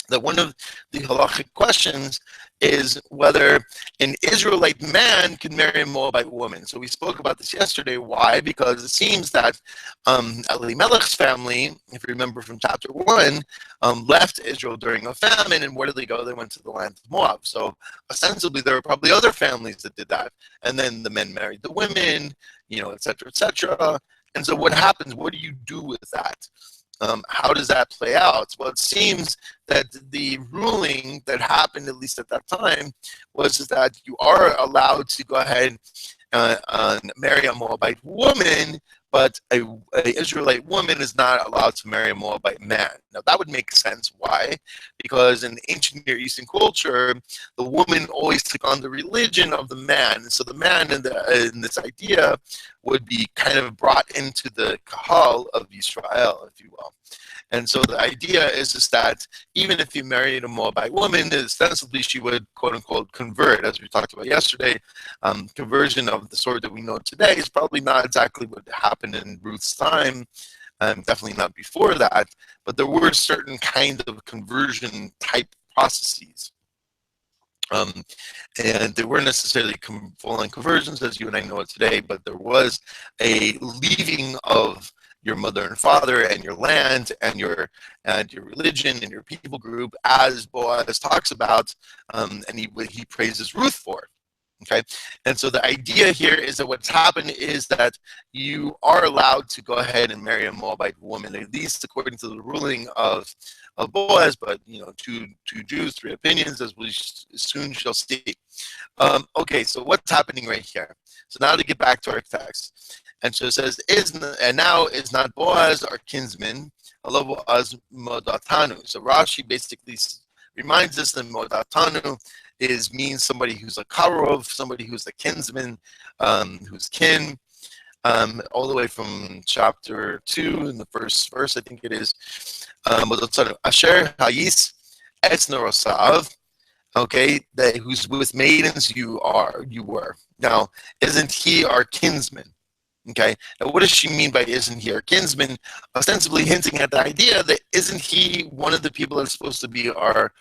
That one of the halachic questions is whether an Israelite man can marry a Moabite woman. So we spoke about this yesterday. Why? Because it seems that Elimelech's family, if you remember from chapter 1, left Israel during a famine, and where did they go? They went to the land of Moab. So ostensibly there were probably other families that did that. And then the men married the women, et cetera, et cetera. And so what happens? What do you do with that? How does that play out? Well, it seems that the ruling that happened, at least at that time, was that you are allowed to go ahead and marry a Moabite woman, but a Israelite woman is not allowed to marry a Moabite man. Now, that would make sense. Why? Because in ancient Near Eastern culture, the woman always took on the religion of the man. And so the man in this idea would be kind of brought into the kahal of Israel, if you will. And so the idea is that even if you married a Moabite woman, ostensibly she would, quote unquote, convert, as we talked about yesterday. Conversion of the sort that we know today is probably not exactly what happened in Ruth's time, definitely not before that, but there were certain kind of conversion type processes. And they weren't necessarily full-on conversions as you and I know it today, but there was a leaving of your mother and father and your land and your religion and your people group, as Boaz talks about, and he praises Ruth for. Okay, and so the idea here is that what's happened is that you are allowed to go ahead and marry a Moabite woman, at least according to the ruling of Boaz, but two Jews, three opinions, as we soon shall see. Okay, so what's happening right here? So now to get back to our text, and so it says, now is not Boaz our kinsman, although Boaz modatanu. So Rashi basically reminds us that modatanu means somebody who's a karov, somebody who's a kinsman, who's kin, all the way from chapter 2 in the first verse, I think it is. Asher hayis etznarosav, okay, who's with maidens you were. Now, isn't he our kinsman? Okay, now what does she mean by isn't he our kinsman? Ostensibly hinting at the idea that isn't he one of the people that's supposed to be our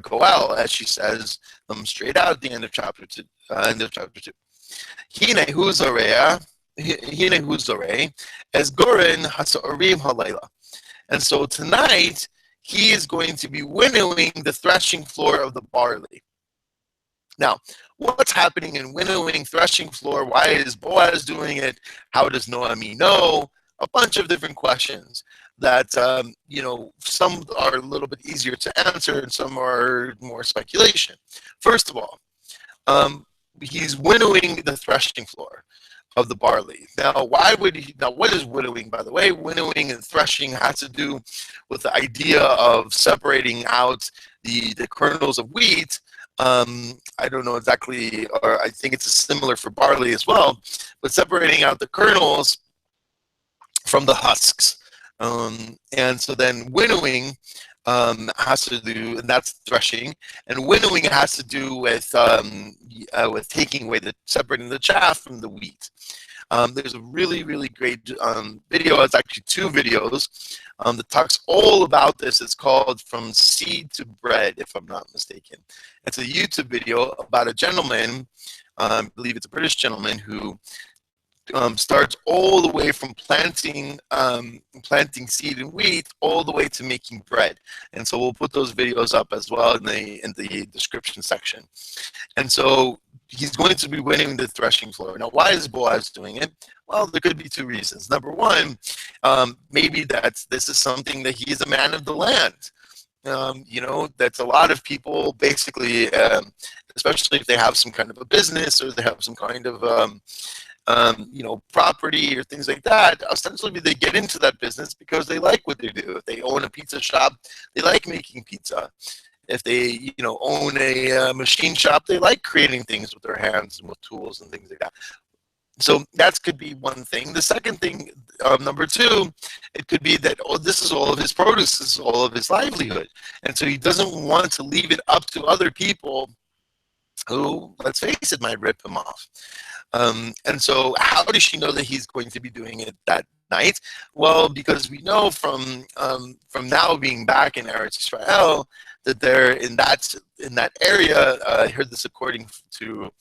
goel, as she says straight out at the end of chapter 2. Hine huzarea as goren hasaorim halayla. And so tonight he is going to be winnowing the threshing floor of the barley. Now, what's happening in winnowing threshing floor? Why is Boaz doing it? How does Noemi know? A bunch of different questions that, some are a little bit easier to answer and some are more speculation. First of all, he's winnowing the threshing floor of the barley. Now, what is winnowing, by the way? Winnowing and threshing has to do with the idea of separating out the kernels of wheat. I don't know exactly, or I think it's similar for barley as well, but separating out the kernels from the husks. And so then winnowing has to do, and that's threshing, and winnowing has to do with taking away separating the chaff from the wheat. There's a really, really great video. It's actually two videos that talks all about this. It's called From Seed to Bread, if I'm not mistaken. It's a YouTube video about a gentleman, I believe it's a British gentleman, who starts all the way from planting seed and wheat all the way to making bread. And so we'll put those videos up as well in the description section. And so he's going to be winning the threshing floor. Now, why is Boaz doing it? Well, there could be two reasons. Number one, maybe this is something that he's a man of the land. That's a lot of people basically, especially if they have some kind of a business or they have some kind of property or things like that. Ostensibly, they get into that business because they like what they do. If they own a pizza shop, they like making pizza. If they, own a machine shop, they like creating things with their hands and with tools and things like that. So that could be one thing. The second thing, number two, it could be that, this is all of his produce, this is all of his livelihood. And so he doesn't want to leave it up to other people who, let's face it, might rip him off. And so how does she know that he's going to be doing it that night? Well, because we know from now being back in Eretz Israel that they're in that area. I heard this according to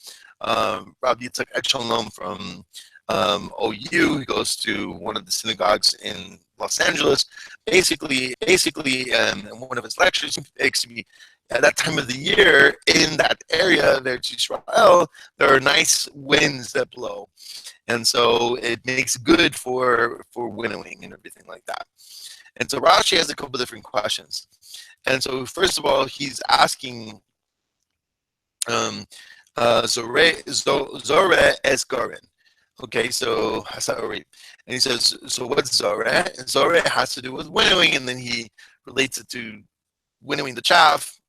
Rabbi Yitzhak Echelon from OU. He goes to one of the synagogues in Los Angeles. Basically, in one of his lectures, he makes me at that time of the year in that area there to Israel, there are nice winds that blow, and so it makes good for winnowing and everything like that. And so Rashi has a couple of different questions. And so first of all, he's asking Zore Esgarin. Okay, so and he says, so what's Zore? Zore has to do with winnowing, and then he relates it to winnowing the chaff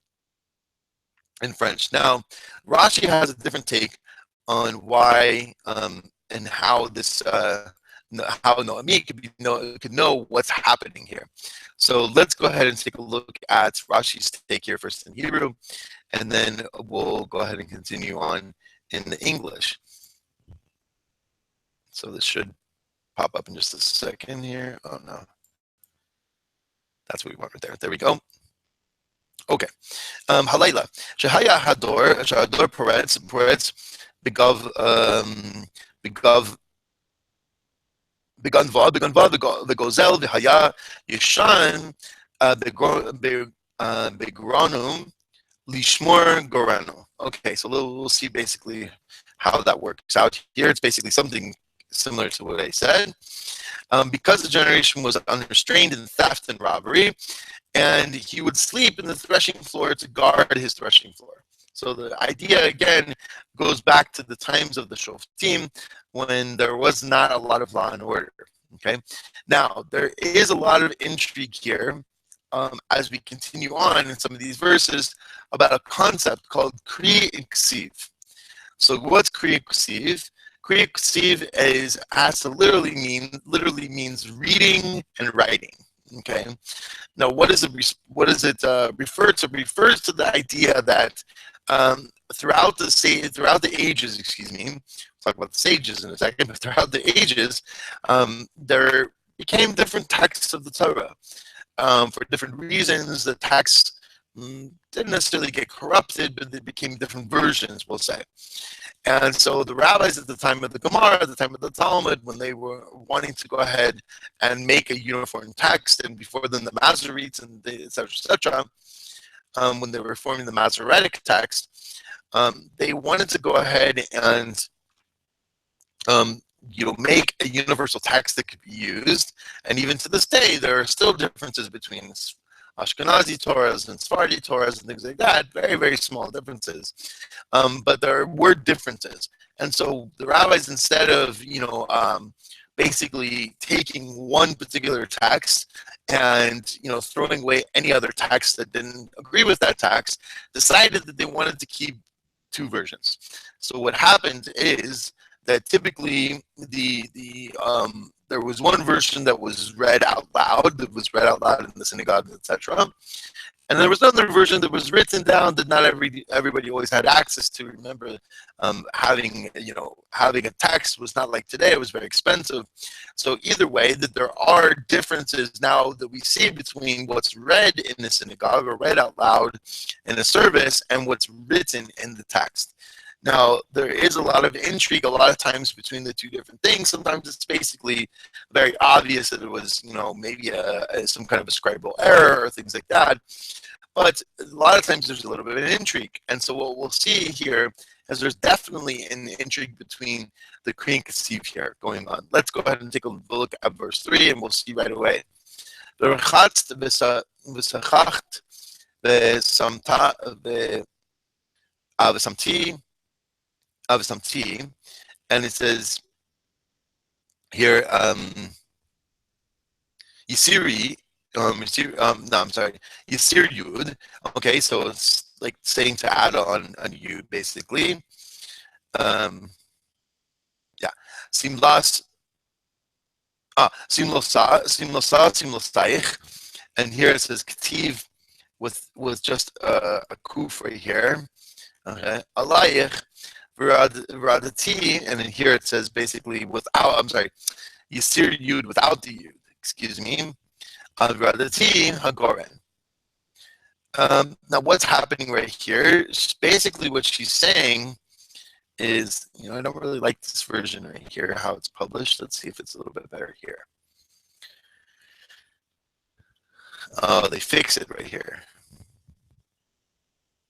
in French. Now, Rashi has a different take on why and how this how Noemi could know what's happening here. So let's go ahead and take a look at Rashi's take here first in Hebrew, and then we'll go ahead and continue on in the English. So this should pop up in just a second here. Oh no, that's what we want right there. There we go. Okay. Halayla. Shehaya Hador Poretz Beganva the Gozel V'Haya Yishan Begronum Lishmor Gorano. Okay, so we'll see basically how that works out here. It's basically something similar to what I said. Because the generation was unrestrained in theft and robbery, and he would sleep in the threshing floor to guard his threshing floor. So the idea, again, goes back to the times of the Shoftim, when there was not a lot of law and order. Okay. Now, there is a lot of intrigue here as we continue on in some of these verses about a concept called Kri Ksiv. So what's Kri Ksiv? Kri Ksiv has to literally means reading and writing. Okay. Now, what does it refer to? It refers to the idea that throughout the ages, we'll talk about the sages in a second, but throughout the ages, there became different texts of the Torah. For different reasons, the texts didn't necessarily get corrupted, but they became different versions, we'll say. And so the rabbis at the time of the Gemara, at the time of the Talmud, when they were wanting to go ahead and make a uniform text, and before then the Masoretes and et cetera, when they were forming the Masoretic text, they wanted to go ahead and make a universal text that could be used. And even to this day, there are still differences between Ashkenazi Torahs and Sephardi Torahs and things like that, very, very small differences. But there were differences. And so the rabbis, instead of, basically taking one particular text and, throwing away any other text that didn't agree with that text, decided that they wanted to keep two versions. So what happened is that typically the there was one version that was read out loud, in the synagogue, etc. And there was another version that was written down that not everybody always had access to. Remember, having a text was not like today; it was very expensive. So either way, that there are differences now that we see between what's read in the synagogue or read out loud in a service and what's written in the text. Now, there is a lot of intrigue a lot of times between the two different things. Sometimes it's basically very obvious that it was, maybe some kind of a scribal error or things like that. But a lot of times there's a little bit of intrigue. And so what we'll see here is there's definitely an intrigue between the Kriyan Kasiv here going on. Let's go ahead and take a look at verse 3 and we'll see right away. And it says here, Yisiri, Yisir Yud. Okay, so it's like saying to add on Yud, basically. Simlosaich. And here it says Ketiv with just a kuf right here. Okay, Alayich. Radati, and then here it says basically Yisir Yud without the Yud, excuse me. Radati Hagoren. Now what's happening right here? Basically what she's saying is, I don't really like this version right here, how it's published. Let's see if it's a little bit better here. Oh, they fix it right here.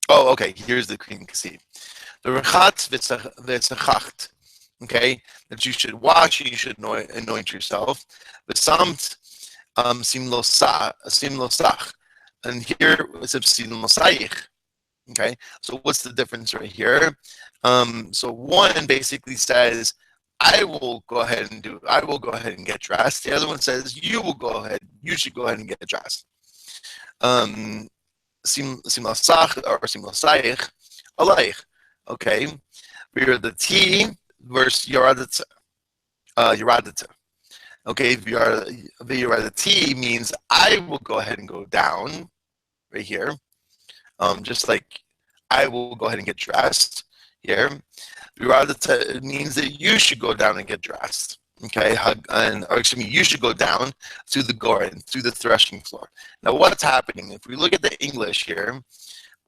Oh, okay, here's the Kriyan Kasiv. The rechatz v'tzachacht, okay, that you should wash, you should anoint yourself. V'samt simlosach, and here it says simlosaich. Okay, so what's the difference right here? So one basically says, I will go ahead and get dressed. The other one says, you should go ahead and get dressed. Simlosach or simlosaich, alaich. Okay, we're the T verse Yaradata. Okay, the T means I will go ahead and go down right here. Just like I will go ahead and get dressed here. Yaradata means that you should go down and get dressed. Okay, you should go down to the goren, to the threshing floor. Now, what's happening? If we look at the English here,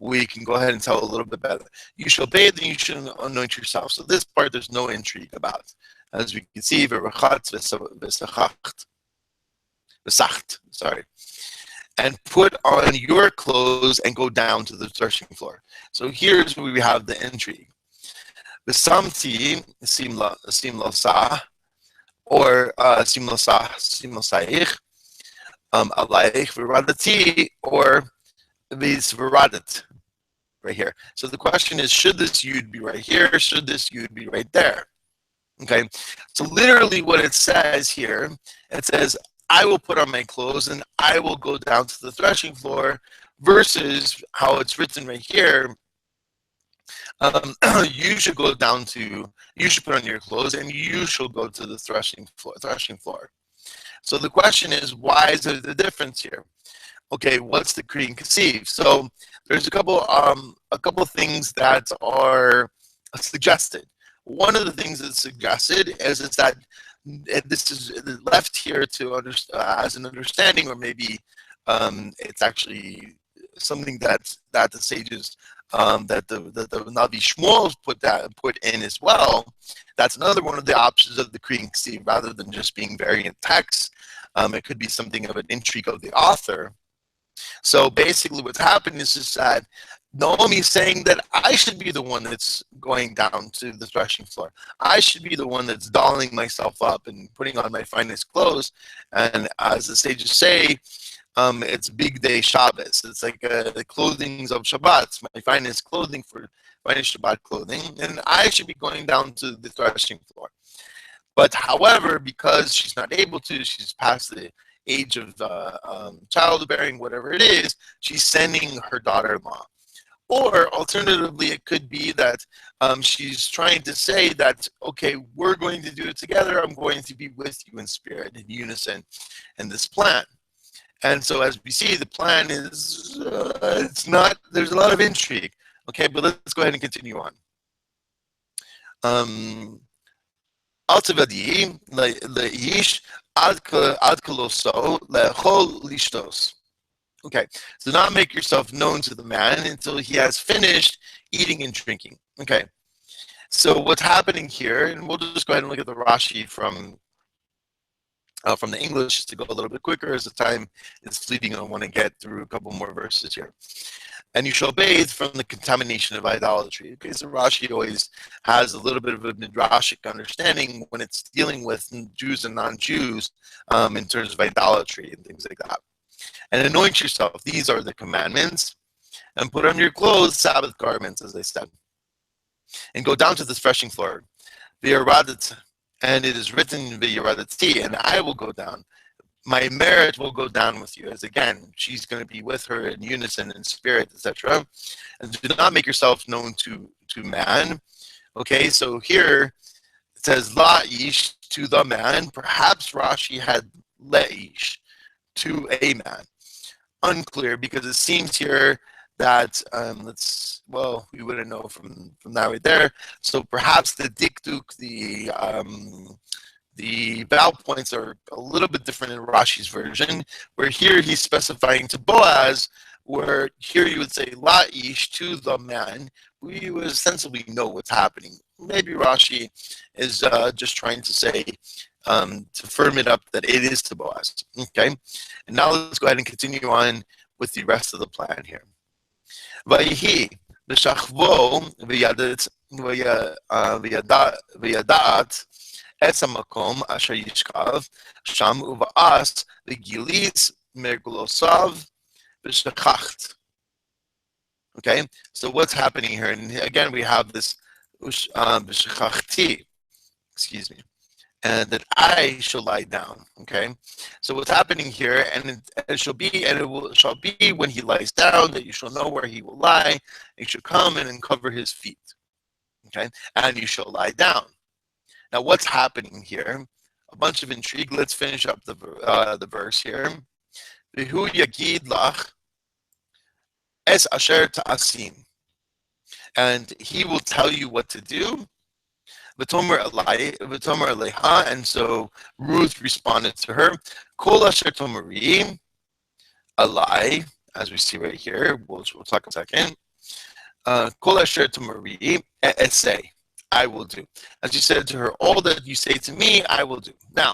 we can go ahead and tell a little bit better. You shall bathe and you should anoint yourself. So this part, there's no intrigue about. As we can see, and put on your clothes and go down to the threshing floor. So here's where we have the intrigue. V'samti simlosa or simlosaich alayich v'radati or v'radat. Right here. So the question is, should this yud be right here? Should this yud be right there? Okay. So literally what it says here, it says, I will put on my clothes and I will go down to the threshing floor, versus how it's written right here. You should put on your clothes and you shall go to the threshing floor. So the question is, why is there the difference here? Okay, what's the Kriyan Kasiv? So there's a couple things that are suggested. One of the things that's suggested is that this is left here to as an understanding, or maybe it's actually something that the sages that the Navi Shmuel put in as well. That's another one of the options of the Kriyan Kasiv, rather than just being variant text. It could be something of an intrigue of the author. So basically what's happening is that Naomi's saying that I should be the one that's going down to the threshing floor. I should be the one that's dolling myself up and putting on my finest clothes. And as the sages say, it's big day Shabbos. It's like the clothings of Shabbat, my finest clothing for finest Shabbat clothing. And I should be going down to the threshing floor. But however, because she's not able to, she's past the age of childbearing, whatever it is, she's sending her daughter-in-law. Or alternatively, it could be that she's trying to say that, okay, we're going to do it together. I'm going to be with you in spirit, in unison, in this plan. And so as we see, the plan is, it's not, there's a lot of intrigue. Okay, but let's go ahead and continue on. Altavadi leish ad koloso lechol lishtos. Okay, so not make yourself known to the man until he has finished eating and drinking. Okay, so what's happening here, and we'll just go ahead and look at the Rashi from the English just to go a little bit quicker as the time is fleeting. I want to get through a couple more verses here. And you shall bathe from the contamination of idolatry. Okay, so Rashi always has a little bit of a midrashic understanding when it's dealing with Jews and non-Jews in terms of idolatry and things like that. And anoint yourself. These are the commandments. And put on your clothes, Sabbath garments, as I said. And go down to the threshing floor. V'yaradet, and it is written, V'yaradet, and I will go down. My merit will go down with you. As again, she's going to be with her in unison, in spirit, etc. And do not make yourself known to man. Okay, so here it says la'ish, to the man. Perhaps Rashi had le'ish, to a man. Unclear, because it seems here that we wouldn't know from that right there. So perhaps the dikduk, the vowel points are a little bit different in Rashi's version, where here he's specifying to Boaz, where here you would say la'ish, to the man. We would ostensibly know what's happening. Maybe Rashi is just trying to say, to firm it up that it is to Boaz. Okay, and now let's go ahead and continue on with the rest of the plan here. Vayihi b'shachvo v'yadat et hamakom asher yishkav sham uva'as v'gilis mergulosav v'shachacht. Okay, so what's happening here? And again, we have this v'shachachti, excuse me, and that I shall lie down. Okay, so what's happening here, and it shall be, and shall be when he lies down, that you shall know where he will lie. You shall come and uncover his feet. Okay, and you shall lie down. Now, what's happening here? A bunch of intrigue. Let's finish up the verse here. V'hu yagid lach es asher ta'asim, and he will tell you what to do. V'tomer aleha, and so Ruth responded to her, Kol asher tomari, alai, as we see right here. We'll talk a second. Kol asher tomari, esay, I will do. As you said to her, all that you say to me, I will do. Now,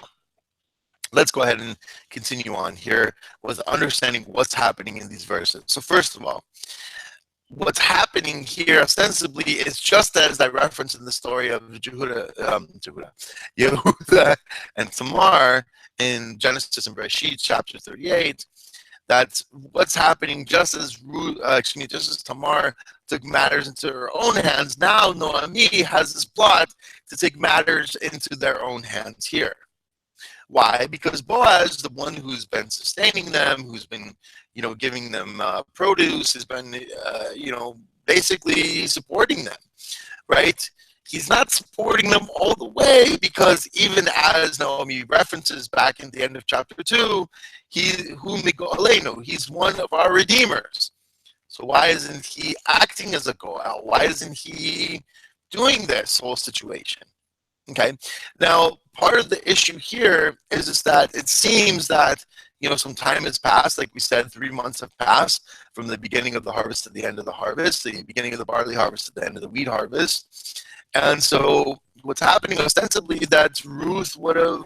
let's go ahead and continue on here with understanding what's happening in these verses. So first of all, what's happening here ostensibly is just as I referenced in the story of Yehuda and Tamar in Genesis and Bereshit chapter 38. That's what's happening. Just as Tamar took matters into her own hands, now Noemi has this plot to take matters into their own hands here. Why? Because Boaz, the one who's been sustaining them, who's been, giving them produce, has been, basically supporting them, right? He's not supporting them all the way, because even as Naomi references back in the end of chapter 2, he's one of our redeemers. So why isn't he acting as a goel? Why isn't he doing this whole situation? Okay, now part of the issue here is that it seems that some time has passed. Like we said, 3 months have passed from the beginning of the harvest to the end of the harvest, the beginning of the barley harvest to the end of the wheat harvest. And so what's happening ostensibly that Ruth would have,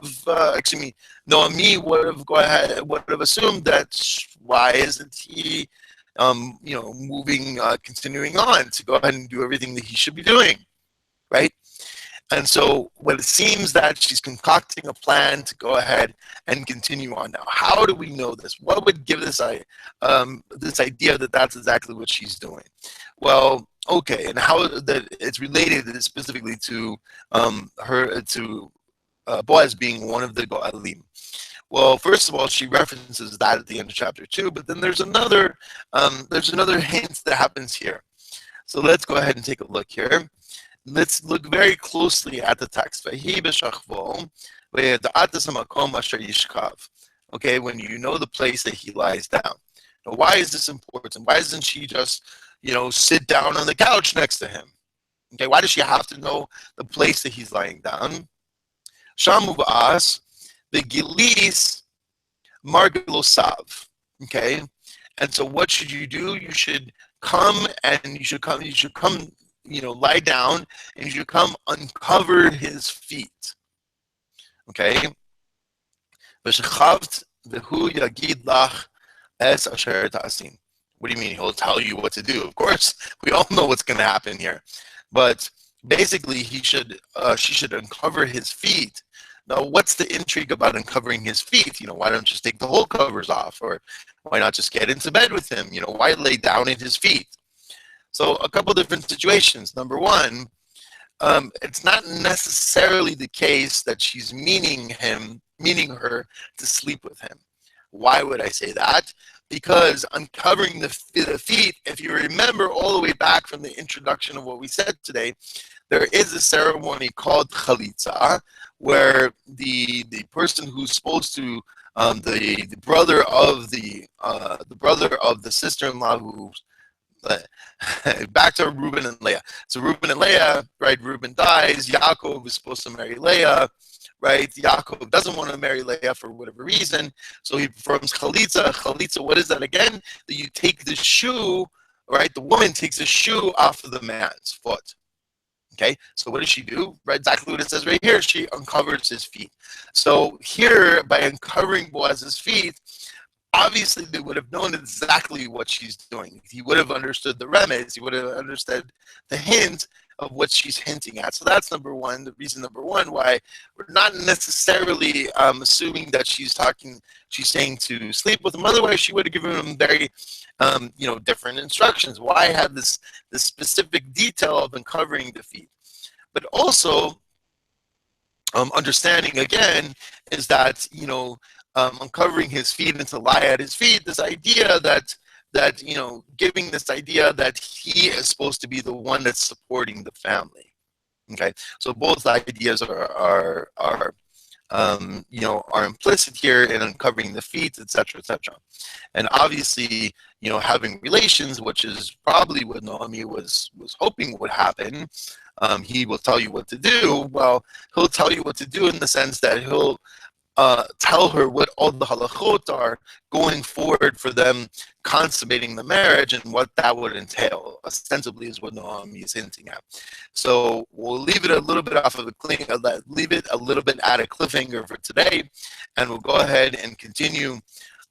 Naomi would have assumed that why isn't he, continuing on to go ahead and do everything that he should be doing, right? And so when it seems that she's concocting a plan to go ahead and continue on. Now, how do we know this? What would give this idea that that's exactly what she's doing? Well, okay, and how that it's related specifically to Boaz being one of the Go'alim. Well, first of all, she references that at the end of chapter 2, but then there's another hint that happens here. So let's go ahead and take a look here. Let's look very closely at the text. Okay, when you know the place that he lies down. Now, why is this important? Why doesn't she just, sit down on the couch next to him? Okay, why does she have to know the place that he's lying down? Shamu ba'as, the gilis margalosav. Okay, and so what should you do? You should come and you should come, lie down, and you should come uncover his feet. Okay. V'shechavt v'hu yagid lach es asher ta'asin. What do you mean? He'll tell you what to do. Of course, we all know what's going to happen here. But basically, she should uncover his feet. Now, what's the intrigue about uncovering his feet? Why don't you just take the whole covers off? Or why not just get into bed with him? Why lay down at his feet? So a couple different situations. Number one, it's not necessarily the case that she's meaning her to sleep with him. Why would I say that? Because uncovering the feet, if you remember all the way back from the introduction of what we said today, there is a ceremony called chalitza, where the person who's supposed to the brother of the sister-in-law who's back to Reuben and Leah. So Reuben and Leah, right? Reuben dies. Yaakov is supposed to marry Leah, right? Yaakov doesn't want to marry Leah for whatever reason, so he performs chalitza. Chalitza, what is that again? That you take the shoe, right? The woman takes the shoe off of the man's foot. Okay, so what does she do? Right, exactly what it says right here. She uncovers his feet. So here, by uncovering Boaz's feet, obviously they would have known exactly what she's doing. He would have understood the remez. He would have understood the hint of what she's hinting at. So that's number one, the reason number one why we're not necessarily assuming that she's saying to sleep with him. Otherwise, she would have given him very, different instructions. Why have this specific detail of uncovering the feet? But also, understanding again is that, uncovering his feet and to lie at his feet, this idea that giving this idea that he is supposed to be the one that's supporting the family. Okay, so both ideas are implicit here in uncovering the feet, etc., etc. And obviously, having relations, which is probably what Naomi was hoping would happen. He will tell you what to do. Well, he'll tell you what to do in the sense that he'll tell her what all the halachot are going forward for them consummating the marriage and what that would entail, ostensibly, is what Naomi is hinting at. So we'll leave it a little bit leave it a little bit at a cliffhanger for today, and we'll go ahead and continue.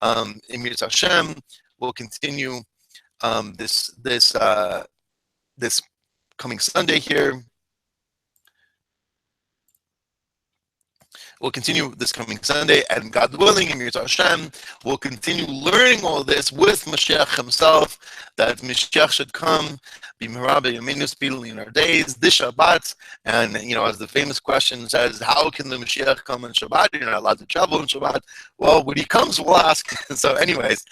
In Mirz Hashem, we'll continue this coming Sunday here. We'll continue this coming Sunday, and God willing, in Mirz Hashem, we'll continue learning all this with Mashiach himself, that Mashiach should come, b'mehera b'yameinu speedily in our days, this Shabbat. And, as the famous question says, how can the Mashiach come on Shabbat? You're not allowed to travel on Shabbat. Well, when he comes, we'll ask. So anyways,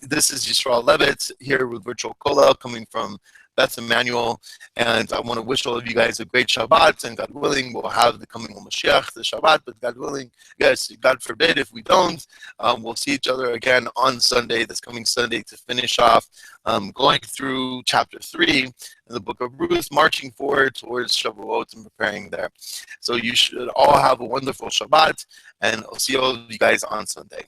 this is Yisrael Levitt here with Virtual Kollel coming from Beth Emmanuel, and I want to wish all of you guys a great Shabbat, and God willing, we'll have the coming of Mashiach, the Shabbat, but God willing, yes, God forbid if we don't, we'll see each other again on Sunday, this coming Sunday, to finish off going through chapter 3 in the Book of Ruth, marching forward towards Shavuot and preparing there. So you should all have a wonderful Shabbat, and I'll see all of you guys on Sunday.